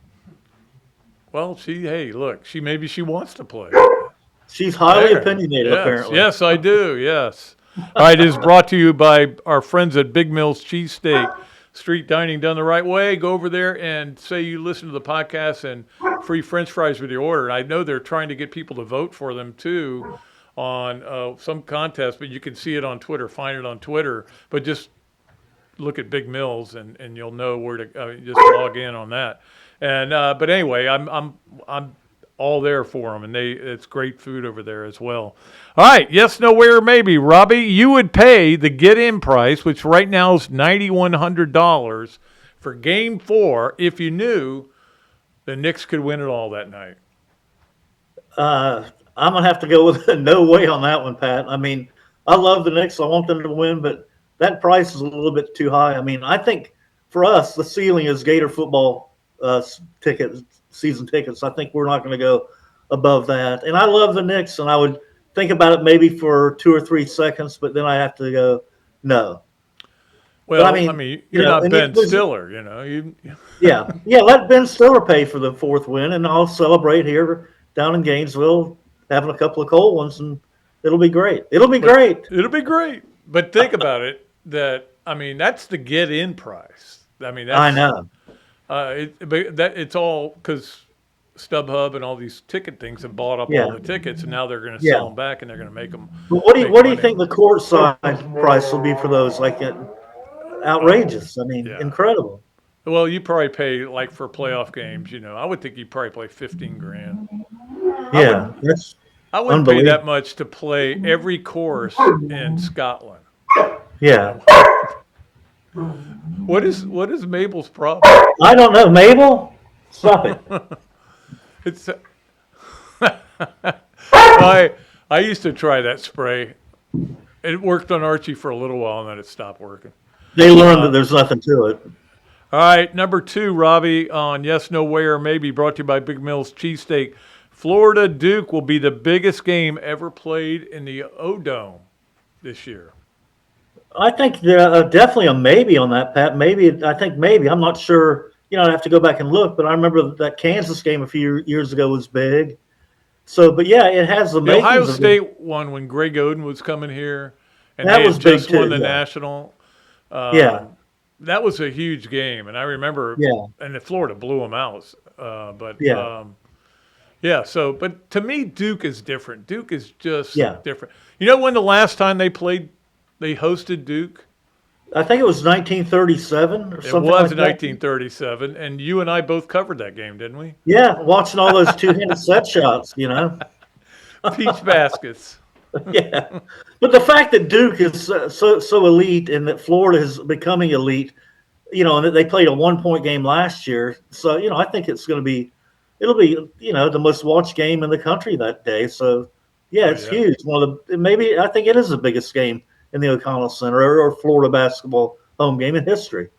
Well, maybe she wants to play. She's highly There. opinionated, Yes, apparently. yes, I do. Yes. All right, it is brought to you by our friends at Big Mill's Cheesesteak. Street dining done the right way. Go over there and say you listen to the podcast and free French fries with your order. I know they're trying to get people to vote for them too on some contest, but you can see it on Twitter. Find it on Twitter. But just look at Big Mills and you'll know where to just log in on that. And but anyway, I'm all there for them, and it's great food over there as well. All right, yes, no, where, maybe. Robbie, you would pay the get-in price, which right now is $9,100 for Game 4 if you knew the Knicks could win it all that night. I'm going to have to go with a no way on that one, Pat. I mean, I love the Knicks. I want them to win, but that price is a little bit too high. I mean, I think for us, the ceiling is Gator football season tickets. I think we're not going to go above that. And I love the Knicks, and I would think about it maybe for 2 or 3 seconds, but then I have to go, no. Well, But I mean, you're not Ben Stiller, you know. Yeah, let Ben Stiller pay for the 4th win, and I'll celebrate here down in Gainesville, having a couple of cold ones, and it'll be great. It'll be great. But think about it. That's the get-in price. I mean, I know. It's all because StubHub and all these ticket things have bought up all the tickets, and now they're going to sell them back, and they're going to make them. But what do you think the courtside price will be for those? Like outrageous. I mean, incredible. Well, you probably pay like for playoff games. You know, I would think you probably play $15,000. Yeah, that's I wouldn't pay that much to play every course in Scotland. Yeah. What is Mabel's problem? I don't know. Mabel? Stop it. It's I used to try that spray. It worked on Archie for a little while, and then it stopped working. They learned that there's nothing to it. All right, number 2, Robbie, on Yes, No, Where, Maybe, brought to you by Big Mills Cheesesteak. Florida Duke will be the biggest game ever played in the O-Dome this year. I think definitely a maybe on that, Pat. I think maybe. I'm not sure. I'd have to go back and look, but I remember that Kansas game a few years ago was big. So, but yeah, it has the makings. Ohio State won when Greg Oden was coming here, and that they was had just big won too, the national. That was a huge game, and I remember. And Florida blew them out. But to me, Duke is different. Duke is just different. You know when the last time they hosted Duke? I think it was 1937 or something like that. It was 1937, and you and I both covered that game, didn't we? Yeah, watching all those two-handed set shots, Peach baskets. Yeah. But the fact that Duke is so elite and that Florida is becoming elite, and that they played a 1-point game last year. So, I think it'll be, the most watched game in the country that day. So, it's huge. I think it is the biggest game in the O'Connell Center or Florida basketball home game in history.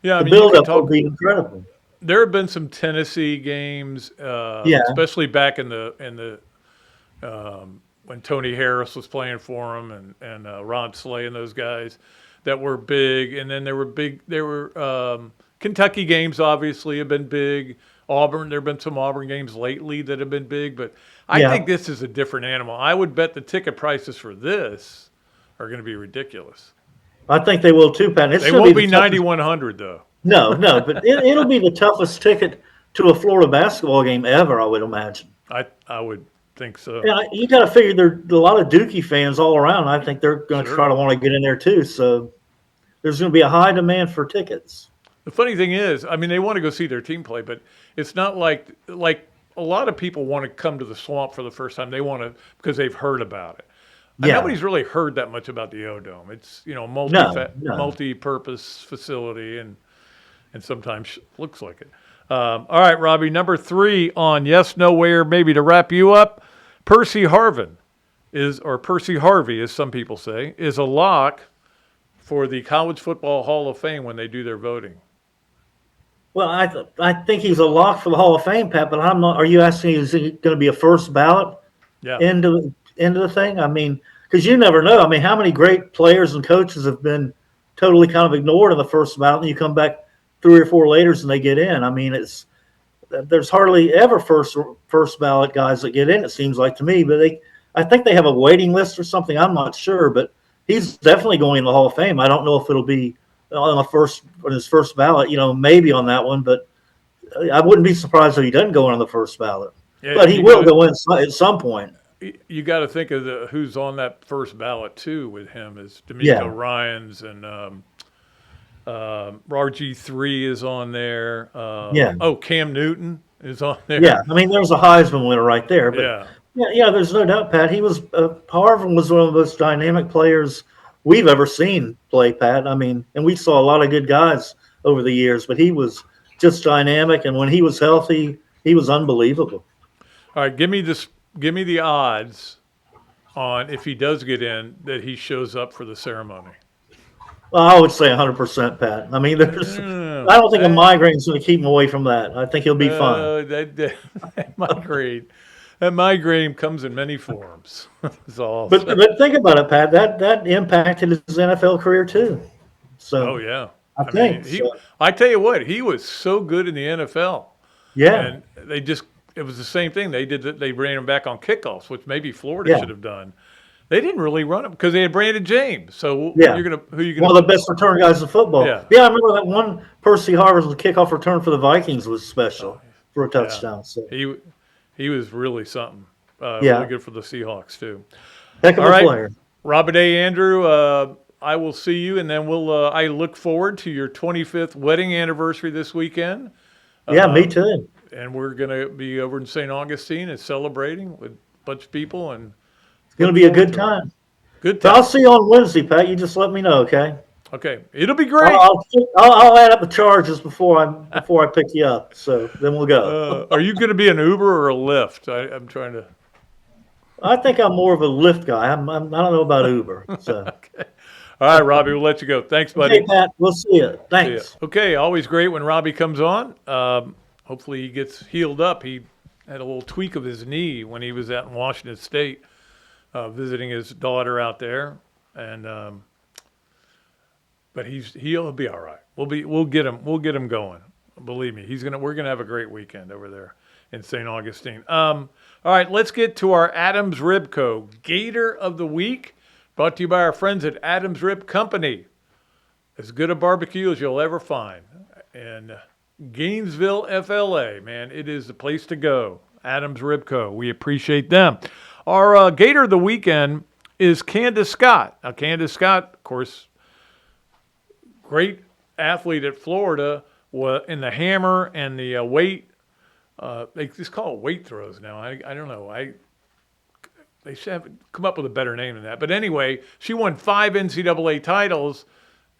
Yeah, the build-up will be incredible. There have been some Tennessee games, especially back in the when Tony Harris was playing for them and Ron Slay and those guys that were big. And then there were Kentucky games obviously have been big. Auburn, there have been some Auburn games lately that have been big, but I think this is a different animal. I would bet the ticket prices for this are going to be ridiculous. I think they will too, Pat. They won't be 9,100 though. No, but it'll be the toughest ticket to a Florida basketball game ever, I would imagine. I would think so. Yeah, you got to figure there's a lot of Dookie fans all around. I think they're going to try to want to get in there too. So there's going to be a high demand for tickets. The funny thing is, they want to go see their team play, but it's not like a lot of people want to come to the Swamp for the first time. They want to because they've heard about it. Nobody's really heard that much about the O-Dome. It's multi-purpose facility and sometimes looks like it. All right, Robbie, number 3 on Yes, No, Where, Maybe, to wrap you up. Percy Harvin Percy Harvey, as some people say, is a lock for the College Football Hall of Fame when they do their voting. Well, I think he's a lock for the Hall of Fame, Pat. But I'm not. Are you asking? Is he going to be a first ballot Yeah. into the thing? I mean, because you never know. I mean, how many great players and coaches have been totally kind of ignored in the first ballot, and you come back 3 or 4 later and they get in. I mean, there's hardly ever first ballot guys that get in. It seems like to me, but I think they have a waiting list or something. I'm not sure, but he's definitely going in the Hall of Fame. I don't know if it'll be on his first ballot. Maybe on that one, but I wouldn't be surprised if he doesn't go in on the first ballot. Yeah, But he will go in at some point. You got to think of who's on that first ballot too with him is D'Amico Yeah. Ryans and RG3 is on there. Yeah. Oh, Cam Newton is on there. Yeah, I mean, there's a Heisman winner right there. But Yeah. yeah, there's no doubt, Pat. He was Harvin was one of the most dynamic players we've ever seen play, Pat. I mean, and we saw a lot of good guys over the years, but he was just dynamic, and when he was healthy, he was unbelievable. All right, give me the odds on if he does get in that he shows up for the ceremony. Well, I would say 100%, Pat. I mean, I don't think a migraine's going to keep him away from that. I think he'll be fine. That migraine comes in many forms. That's all. But think about it, Pat. That impacted his NFL career too. So Oh yeah, I think mean, so. I tell you what, he was so good in the NFL, Yeah, and it was the same thing. They ran him back on kickoffs, which maybe Florida Yeah. should have done. They didn't really run him because they had Brandon James. So Yeah. who you one gonna? of the best return guys in football. Yeah. I remember that one Percy Harvin's kickoff return for the Vikings was special for a touchdown. So He was really something. Yeah. Really good for the Seahawks too. heck of All a right. player. Robert A. Andrew, I will see you, and then I look forward to your 25th wedding anniversary this weekend. Yeah, me too. And we're going to be over in St. Augustine and celebrating with a bunch of people. And It's going to be a good time. Good So time. I'll see you on Wednesday, Pat. You just let me know, okay? Okay. It'll be great. I'll add up the charges before I pick you up. So then we'll go. Are you going to be an Uber or a Lyft? I'm trying to. I think I'm more of a Lyft guy. I don't know about Uber. So All right, Robbie, we'll let you go. Thanks, buddy. okay, Pat. We'll see you. See ya. Thanks. Okay, always great when Robbie comes on. Hopefully he gets healed up. He had a little tweak of his knee when he was out in Washington State visiting his daughter out there, and but he'll be all right. We'll get him going. Believe me, we're gonna have a great weekend over there in St. Augustine. All right, let's get to our Adams Rib Co. Gator of the Week, brought to you by our friends at Adams Rib Company. As good a barbecue as you'll ever find. And Gainesville, FLA, man, it is the place to go. Adams Rib Co. We appreciate them. Our Gator of the Weekend is Candace Scott. Now, Candace Scott, of course, great athlete at Florida in the hammer and the weight. They just call it weight throws now. I don't know. They should have come up with a better name than that. But anyway, she won 5 NCAA titles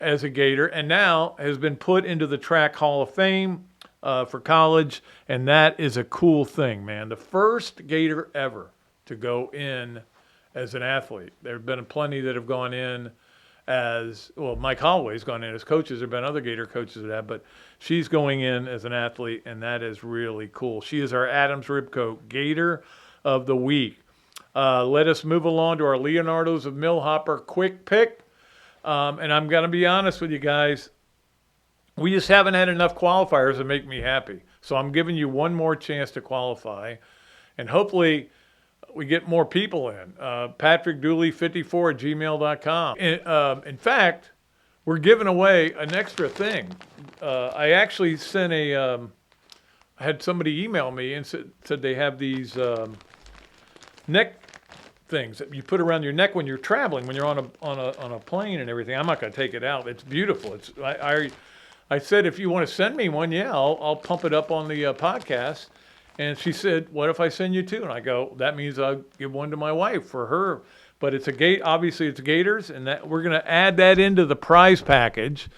as a Gator and now has been put into the Track Hall of Fame for college. And that is a cool thing, man. The first Gator ever to go in as an athlete. There have been plenty that have gone in Mike Holloway's gone in as coaches. There have been other Gator coaches that have, but she's going in as an athlete, and that is really cool. She is our Adams Ribco Gator of the Week. Let us move along to our Leonardo's of Millhopper quick pick. And I'm going to be honest with you guys. We just haven't had enough qualifiers to make me happy. So I'm giving you one more chance to qualify. And hopefully we get more people in. Patrick Dooley 54 at gmail.com. In fact, we're giving away an extra thing. I actually sent I had somebody email me and said they have these neck things that you put around your neck when you're traveling, when you're on a plane and everything. I'm not going to take it out. It's beautiful. I said, if you want to send me one, yeah, I'll pump it up on the podcast. And she said, what if I send you 2? And I go, that means I'll give one to my wife for her. But it's obviously it's Gators, and that we're going to add that into the prize package.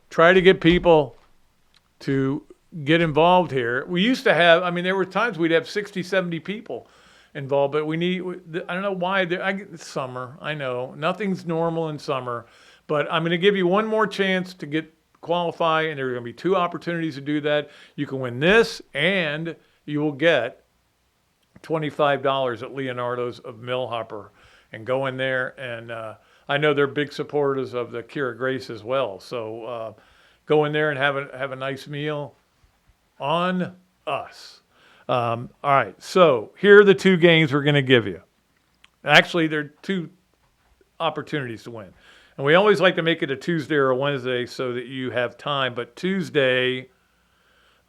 Try to get people to get involved here. We used to have, there were times we'd have 60, 70 people involved, but I don't know why. It's summer, I know. Nothing's normal in summer. But I'm going to give you one more chance to get qualify, and there are going to be 2 opportunities to do that. You can win this, and you will get $25 at Leonardo's of Millhopper, and go in there. And I know they're big supporters of the Kira Grace as well. So go in there and have a nice meal on us. All right, so here are the 2 games we're going to give you. Actually, there are 2 opportunities to win. And we always like to make it a Tuesday or a Wednesday so that you have time. But Tuesday,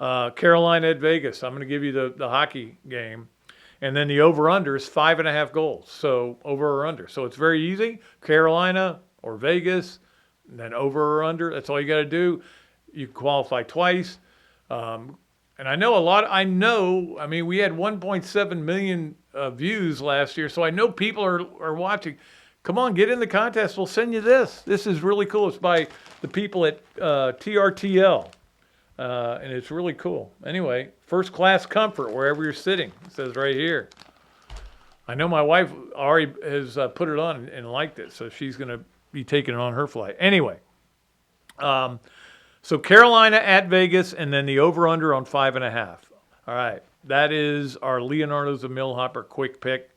Carolina at Vegas. I'm going to give you the hockey game. And then the over-under is 5.5 goals. So over or under. So it's very easy. Carolina or Vegas, and then over or under. That's all you got to do. You can qualify twice. And I know I mean, we had 1.7 million views last year. So I know people are watching. Come on, get in the contest. We'll send you this. This is really cool. It's by the people at TRTL. And it's really cool. Anyway, first class comfort wherever you're sitting. It says right here. I know my wife already has put it on and liked it, so she's going to be taking it on her flight. Anyway, so Carolina at Vegas, and then the over-under on 5.5. All right, that is our Leonardo's of Millhopper quick pick.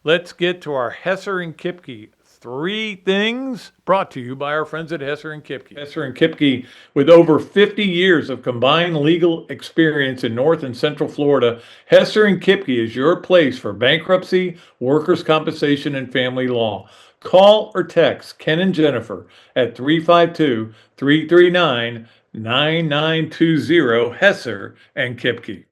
Let's get to our Hesser and Kipke 3 things, brought to you by our friends at Hesser and Kipke. Hesser and Kipke, with over 50 years of combined legal experience in North and Central Florida, Hesser and Kipke is your place for bankruptcy, workers' compensation, and family law. Call or text Ken and Jennifer at 352-339-9920, Hesser and Kipke.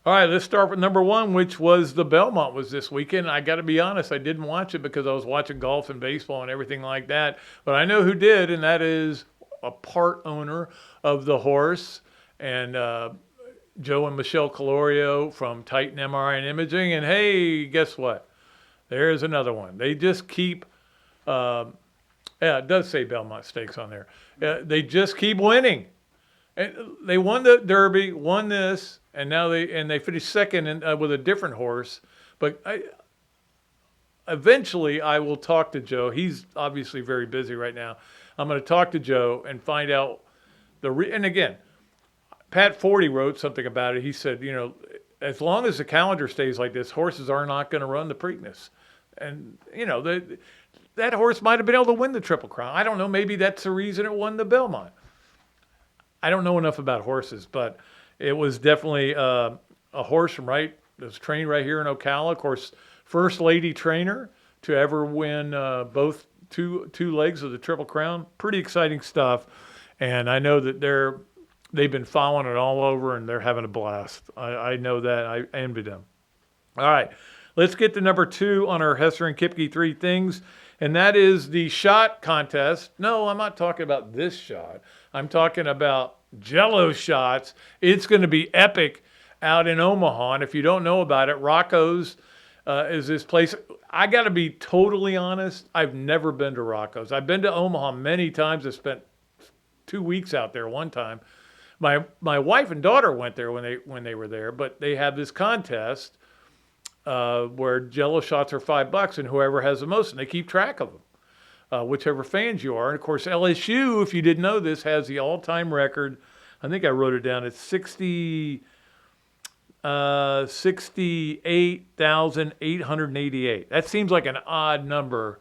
All right, let's start with number 1, which was the Belmont was this weekend. I got to be honest, I didn't watch it because I was watching golf and baseball and everything like that. But I know who did, and that is a part owner of the horse, and Joe and Michelle Calorio from Titan MRI and Imaging. And hey, guess what? There's another one. They just keep, yeah, it does say Belmont Stakes on there. They just keep winning. And they won the Derby, won this, and now they finished second with a different horse. But eventually I will talk to Joe. He's obviously very busy right now. I'm going to talk to Joe and find out and again, Pat Forty wrote something about it. He said, as long as the calendar stays like this, horses are not going to run the Preakness. And, that horse might have been able to win the Triple Crown. I don't know. Maybe that's the reason it won the Belmont. I don't know enough about horses, but it was definitely a horse that was trained right here in Ocala. Of course, first lady trainer to ever win both two legs of the Triple Crown. Pretty exciting stuff. And I know that they've been following it all over, and they're having a blast. I know that. I envy them. All right, let's get to number 2 on our Hesser and Kipke 3 things, and that is the shot contest. No, I'm not talking about this shot. I'm talking about Jell-O shots. It's going to be epic out in Omaha. And if you don't know about it, Rocco's is this place. I got to be totally honest. I've never been to Rocco's. I've been to Omaha many times. I spent 2 weeks out there one time. My wife and daughter went there when they were there, but they have this contest where Jell-O shots are $5, and whoever has the most, and they keep track of them. Whichever fans you are. And of course, LSU, if you didn't know this, has the all-time record. I think I wrote it down. It's 68,888. That seems like an odd number.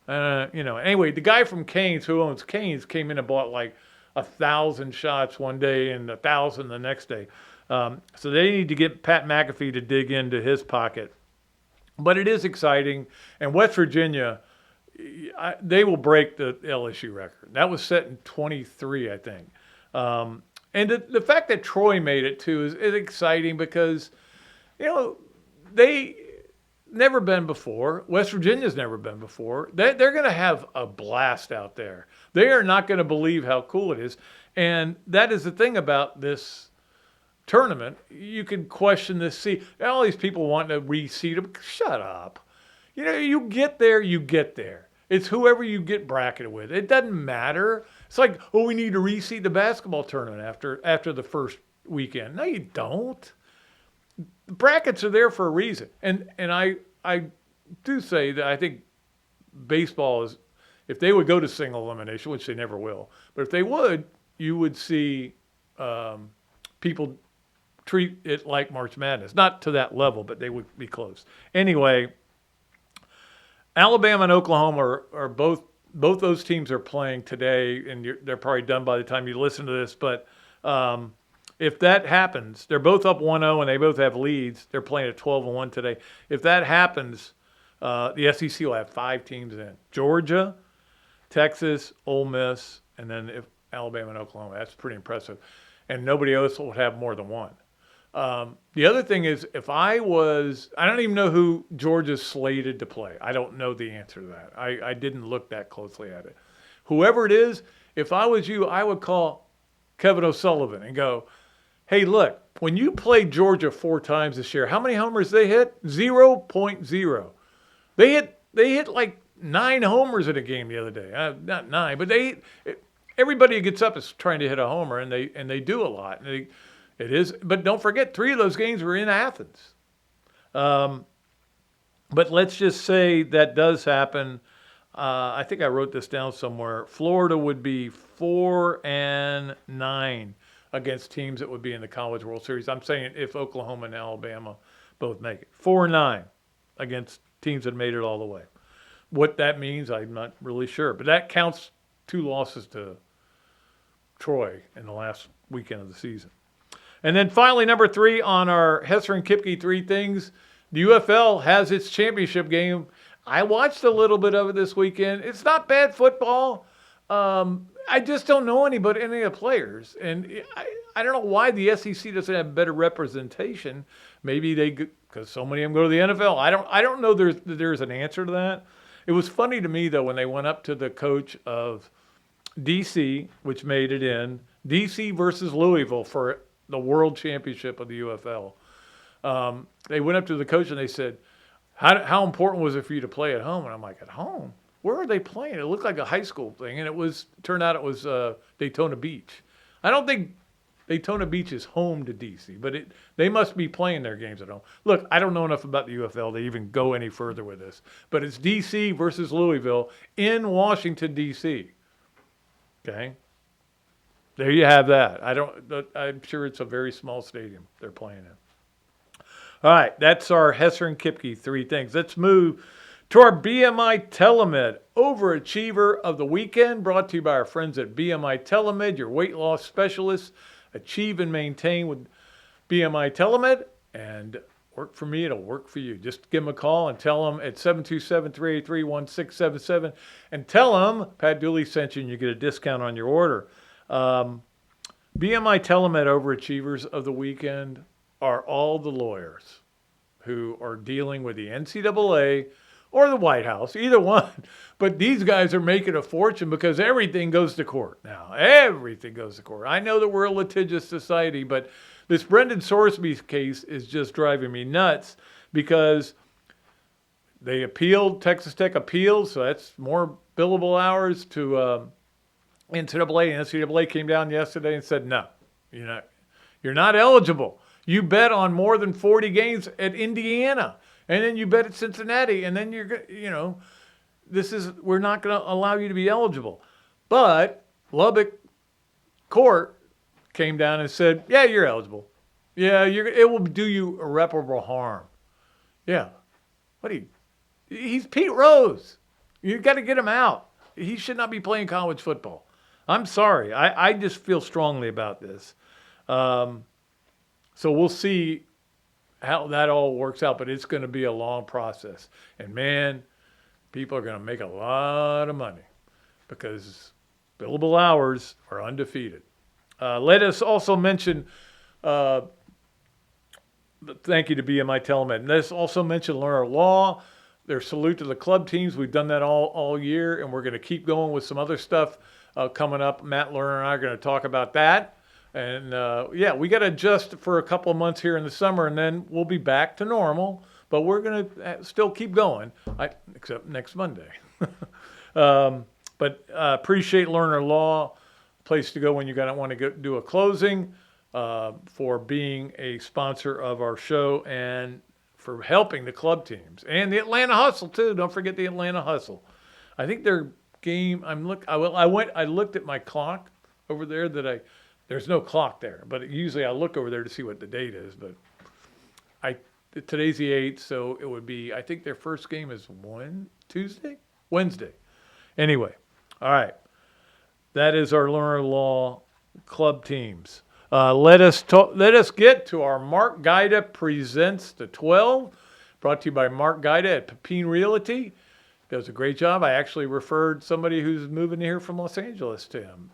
Anyway, the guy from Canes, who owns Canes, came in and bought like 1,000 shots one day and 1,000 the next day. So they need to get Pat McAfee to dig into his pocket. But it is exciting. And West Virginia, they will break the LSU record. That was set in 23, I think. And the fact that Troy made it too is exciting because, they never been before. West Virginia's never been before. They're going to have a blast out there. They are not going to believe how cool it is. And that is the thing about this tournament. You can question this seat. All these people want to reseed them. Shut up. You get there, you get there. It's whoever you get bracketed with. It doesn't matter. It's like, we need to reseed the basketball tournament after the first weekend. No, you don't. The brackets are there for a reason. And I do say that I think baseball if they would go to single elimination, which they never will, but if they would, you would see people treat it like March Madness. Not to that level, but they would be close. Anyway, Alabama and Oklahoma are both those teams are playing today, and they're probably done by the time you listen to this. But if that happens, they're both up 1-0 and they both have leads. They're playing at 12-1 today. If that happens, the SEC will have 5 teams in: Georgia, Texas, Ole Miss, and then if Alabama and Oklahoma. That's pretty impressive. And nobody else will have more than one. The other thing is, I don't even know who Georgia's slated to play. I don't know the answer to that. I didn't look that closely at it. Whoever it is, if I was you, I would call Kevin O'Sullivan and go, hey, look, when you played Georgia 4 times this year, how many homers they hit? 0.0. They hit like 9 homers in a game the other day. Not 9, but everybody who gets up is trying to hit a homer, and they do a lot. And it is, but don't forget, 3 of those games were in Athens. But let's just say that does happen. I think I wrote this down somewhere. Florida would be 4-9 against teams that would be in the College World Series. I'm saying if Oklahoma and Alabama both make it. 4-9 against teams that made it all the way. What that means, I'm not really sure. But that counts 2 losses to Troy in the last weekend of the season. And then finally, number 3 on our Hesser and Kipke 3 things, the UFL has its championship game. I watched a little bit of it this weekend. It's not bad football. I just don't know any of the players. And I don't know why the SEC doesn't have better representation. Maybe because so many of them go to the NFL. I don't know there's an answer to that. It was funny to me, though, when they went up to the coach of D.C., which made it in, D.C. versus Louisville for the world championship of the UFL. They went up to the coach and they said, how important was it for you to play at home? And I'm like, at home? Where are they playing? It looked like a high school thing, and turned out it was Daytona Beach. I don't think Daytona Beach is home to D.C., but they must be playing their games at home. Look, I don't know enough about the UFL to even go any further with this, but it's D.C. versus Louisville in Washington, D.C. Okay? There you have that. I'm sure it's a very small stadium they're playing in. All right, that's our Hesser and Kipke 3 things. Let's move to our BMI TeleMed Overachiever of the Weekend, brought to you by our friends at BMI TeleMed, your weight loss specialists. Achieve and maintain with BMI TeleMed, and work for me, it'll work for you. Just give them a call and tell them at 727-383-1677, and tell them Pat Dooley sent you, and you get a discount on your order. BMI TeleMed Overachievers of the Weekend are all the lawyers who are dealing with the NCAA or the White House, either one. But these guys are making a fortune because everything goes to court now. Everything goes to court. I know that we're a litigious society, but this Brendan Sorsby case is just driving me nuts because they appealed, Texas Tech appealed, so that's more billable hours to NCAA. And NCAA came down yesterday and said, no, you're not eligible. You bet on more than 40 games at Indiana, and then you bet at Cincinnati, and then we're not going to allow you to be eligible. But Lubbock court came down and said, yeah, you're eligible. Yeah, it will do you irreparable harm. Yeah. He's Pete Rose. You've got to get him out. He should not be playing college football. I'm sorry. I just feel strongly about this. So we'll see how that all works out, but it's going to be a long process. And, man, people are going to make a lot of money because billable hours are undefeated. Let us also mention, thank you to BMI TeleMed. Let us also mention Leonardo Law, their salute to the club teams. We've done that all year, and we're going to keep going with some other stuff coming up. Matt Lerner and I are going to talk about that. And, we got to adjust for a couple of months here in the summer, and then we'll be back to normal. But we're going to still keep going, except next Monday. But appreciate Lerner Law, place to go when you want to do a closing, for being a sponsor of our show and for helping the club teams. And the Atlanta Hustle, too. Don't forget the Atlanta Hustle. I think they're game I looked at my clock over there there's no clock there, but usually I look over there to see what the date is, but today's the 8th, so it would be, I think their first game is Wednesday. Anyway, all right. That is our Leonardo Law club teams. Let us get to our Mark Gaida Presents the 12, brought to you by Mark Gaida at Pepin Realty. Does a great job. I actually referred somebody who's moving here from Los Angeles to him.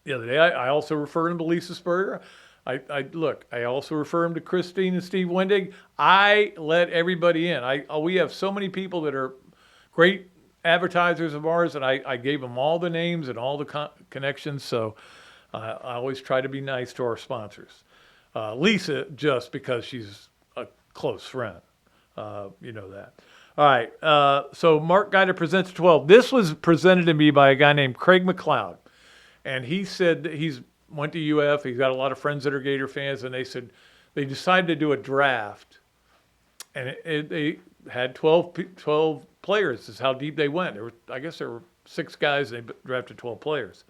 The other day, I also referred him to Lisa Spurrier. I also refer him to Christine and Steve Wendig. I let everybody in. We have so many people that are great advertisers of ours, and I gave them all the names and all the connections. So I always try to be nice to our sponsors. Lisa, just because she's a close friend. You know that. All right. So Mark Gaida Presents 12. This was presented to me by a guy named Craig McLeod. And he said that he's went to UF. He's got a lot of friends that are Gator fans. And they said they decided to do a draft. And they had 12 players. This is how deep they went. I guess there were 6 guys. And they drafted 12 players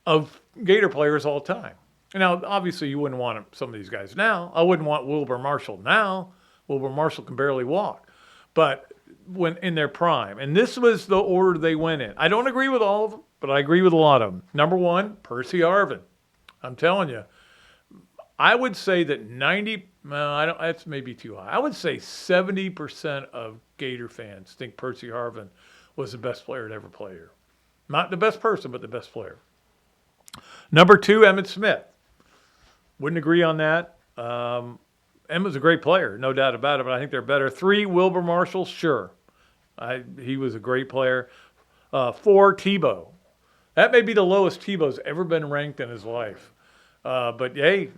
of Gator players all time. Now, obviously, you wouldn't want some of these guys now. I wouldn't want Wilbur Marshall now. Wilbur Marshall can barely walk. But when in their prime. And this was the order they went in. I don't agree with all of them, but I agree with a lot of them. Number 1, Percy Harvin. I'm telling you. I would say that that's maybe too high. I would say 70% of Gator fans think Percy Harvin was the best player to ever play here. Not the best person, but the best player. Number 2, Emmitt Smith. Wouldn't agree on that. Emmitt's a great player, no doubt about it, but I think they're better. 3, Wilbur Marshall, sure. He was a great player. 4, Tebow. That may be the lowest Tebow's ever been ranked in his life. But hey,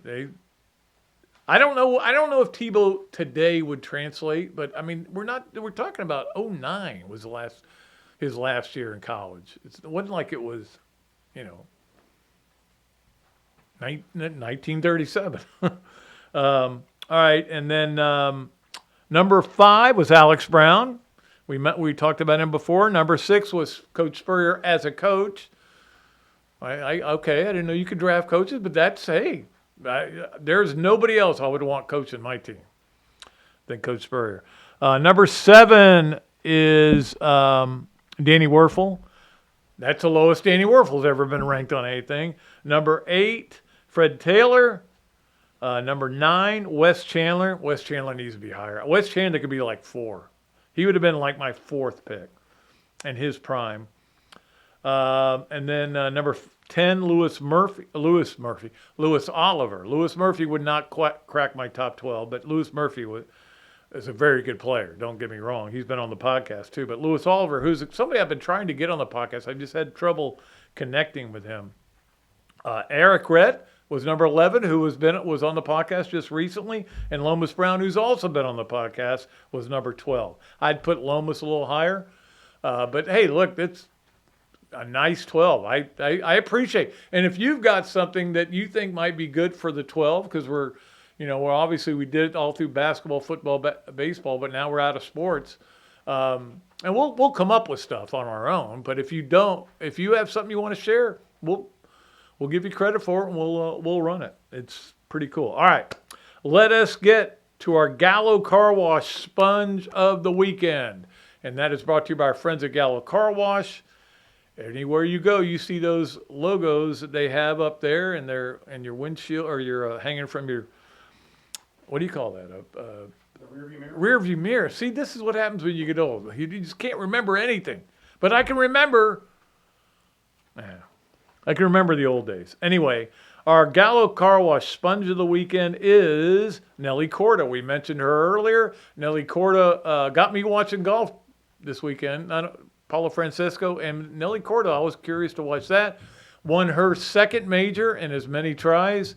I don't know if Tebow today would translate, but I mean, we're talking about 2009 was his last year in college. It wasn't like it was, 1937. All right, and then number 5 was Alex Brown. We talked about him before. Number 6 was Coach Spurrier as a coach. Okay, I didn't know you could draft coaches, but there's nobody else I would want coaching my team than Coach Spurrier. Number 7 is Danny Werfel. That's the lowest Danny Werfel's ever been ranked on anything. Number 8, Fred Taylor. Number 9, Wes Chandler. Wes Chandler needs to be higher. Wes Chandler could be like 4. He would have been like my 4th pick in his prime. And then number 10, Lewis Oliver. Lewis Murphy would not crack my top 12, but Lewis Murphy is a very good player. Don't get me wrong. He's been on the podcast too. But Lewis Oliver, who's somebody I've been trying to get on the podcast, I just had trouble connecting with him. Eric Rett was number 11, who was on the podcast just recently, and Lomas Brown, who's also been on the podcast, was number 12. I'd put Lomas a little higher, but hey, look, it's a nice 12. I appreciate. And if you've got something that you think might be good for the 12, because we're obviously we did it all through basketball, football, baseball, but now we're out of sports. And we'll come up with stuff on our own. But if you have something you want to share, we'll give you credit for it and we'll run it. It's pretty cool. All right, let us get to our Gallo Car Wash Sponge of the Weekend, and that is brought to you by our friends at Gallo Car Wash. Anywhere you go, you see those logos that they have up there, and they're in your windshield, or you're hanging from your, what do you call that? The rearview mirror. Rearview mirror. See, this is what happens when you get old. You just can't remember anything. But I can remember. I can remember the old days. Anyway, our Gallo Car Wash Sponge of the Weekend is Nelly Corda. We mentioned her earlier. Nelly Corda got me watching golf this weekend. Paulo Francisco and Nelly Corda. I was curious to watch that. Won her 2nd major in as many tries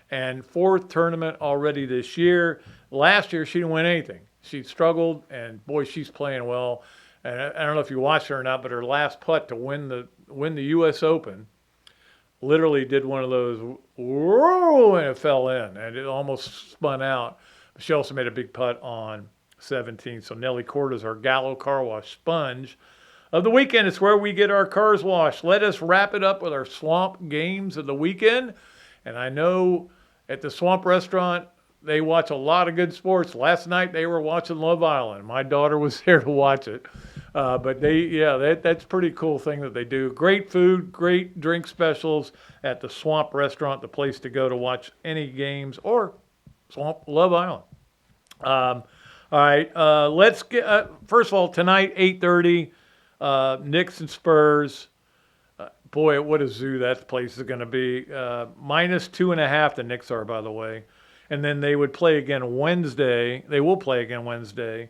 and 4th tournament already this year. Last year, she didn't win anything. She struggled, and boy, she's playing well. And I don't know if you watched her or not, but her last putt to win the U.S. Open literally did one of those, whoa, and it fell in, and it almost spun out. She also made a big putt on 17. So Nelly Corda's our Gallo Car Wash Sponge of the weekend. It's where we get our cars washed. Let us wrap it up with our Swamp games of the weekend. And I know at the Swamp restaurant, they watch a lot of good sports. Last night they were watching Love Island. My daughter was there to watch it. But that's a pretty cool thing that they do. Great food, great drink specials at the Swamp restaurant, the place to go to watch any games or Swamp Love Island. All right, let's get, first of all, tonight, 8:30, Knicks and Spurs. Boy, what a zoo that place is going to be. -2.5, the Knicks are, by the way. And then they would play again Wednesday. They will play again Wednesday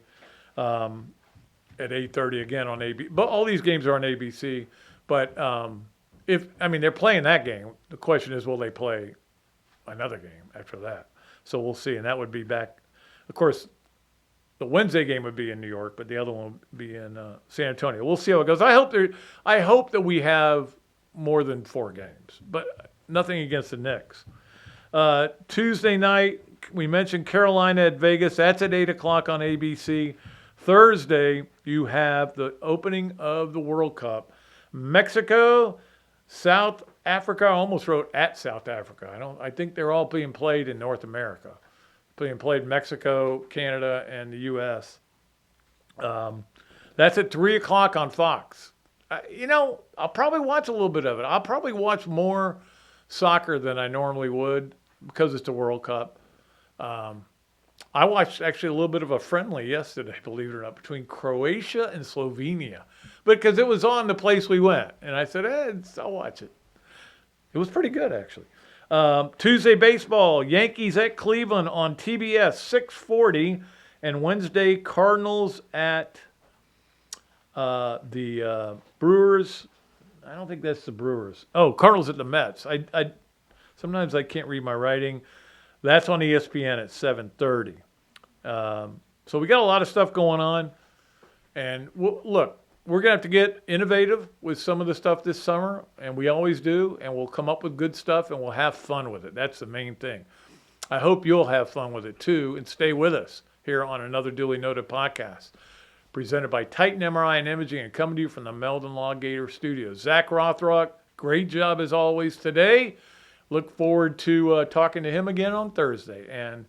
at 8:30 again on ABC. But all these games are on ABC. But they're playing that game. The question is, will they play another game after that? So we'll see. And that would be back. Of course, the Wednesday game would be in New York, but the other one would be in San Antonio. We'll see how it goes. I hope that we have more than 4 games, but nothing against the Knicks. Tuesday night, we mentioned Carolina at Vegas. That's at 8 o'clock on ABC. Thursday, you have the opening of the World Cup. Mexico, South Africa. I almost wrote at South Africa. I think they're all being played in North America. Being played in Mexico, Canada, and the U.S. That's at 3 o'clock on Fox. I'll probably watch a little bit of it. I'll probably watch more soccer than I normally would because it's the World Cup. I watched actually a little bit of a friendly yesterday, believe it or not, between Croatia and Slovenia. Because it was on the place we went. And I said, I'll watch it. It was pretty good, actually. Tuesday baseball, Yankees at Cleveland on TBS, 6:40. And Wednesday, Cardinals at the Brewers. I don't think that's the Brewers. Oh, Cardinals at the Mets. Sometimes I can't read my writing. That's on ESPN at 7:30. So we got a lot of stuff going on. And look, we're going to have to get innovative with some of the stuff this summer, and we always do, and we'll come up with good stuff, and we'll have fun with it. That's the main thing. I hope you'll have fun with it, too, and stay with us here on another Dooley Noted podcast, presented by Titan MRI and Imaging and coming to you from the Meldon Law Gator Studios. Zach Rothrock, great job as always today. Look forward to talking to him again on Thursday. And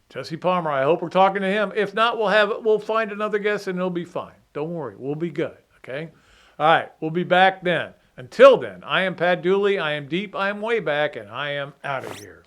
Jesse Palmer, I hope we're talking to him. If not, we'll find another guest and it'll be fine. Don't worry, we'll be good, okay? All right, we'll be back then. Until then, I am Pat Dooley, I am deep, I am way back, and I am out of here.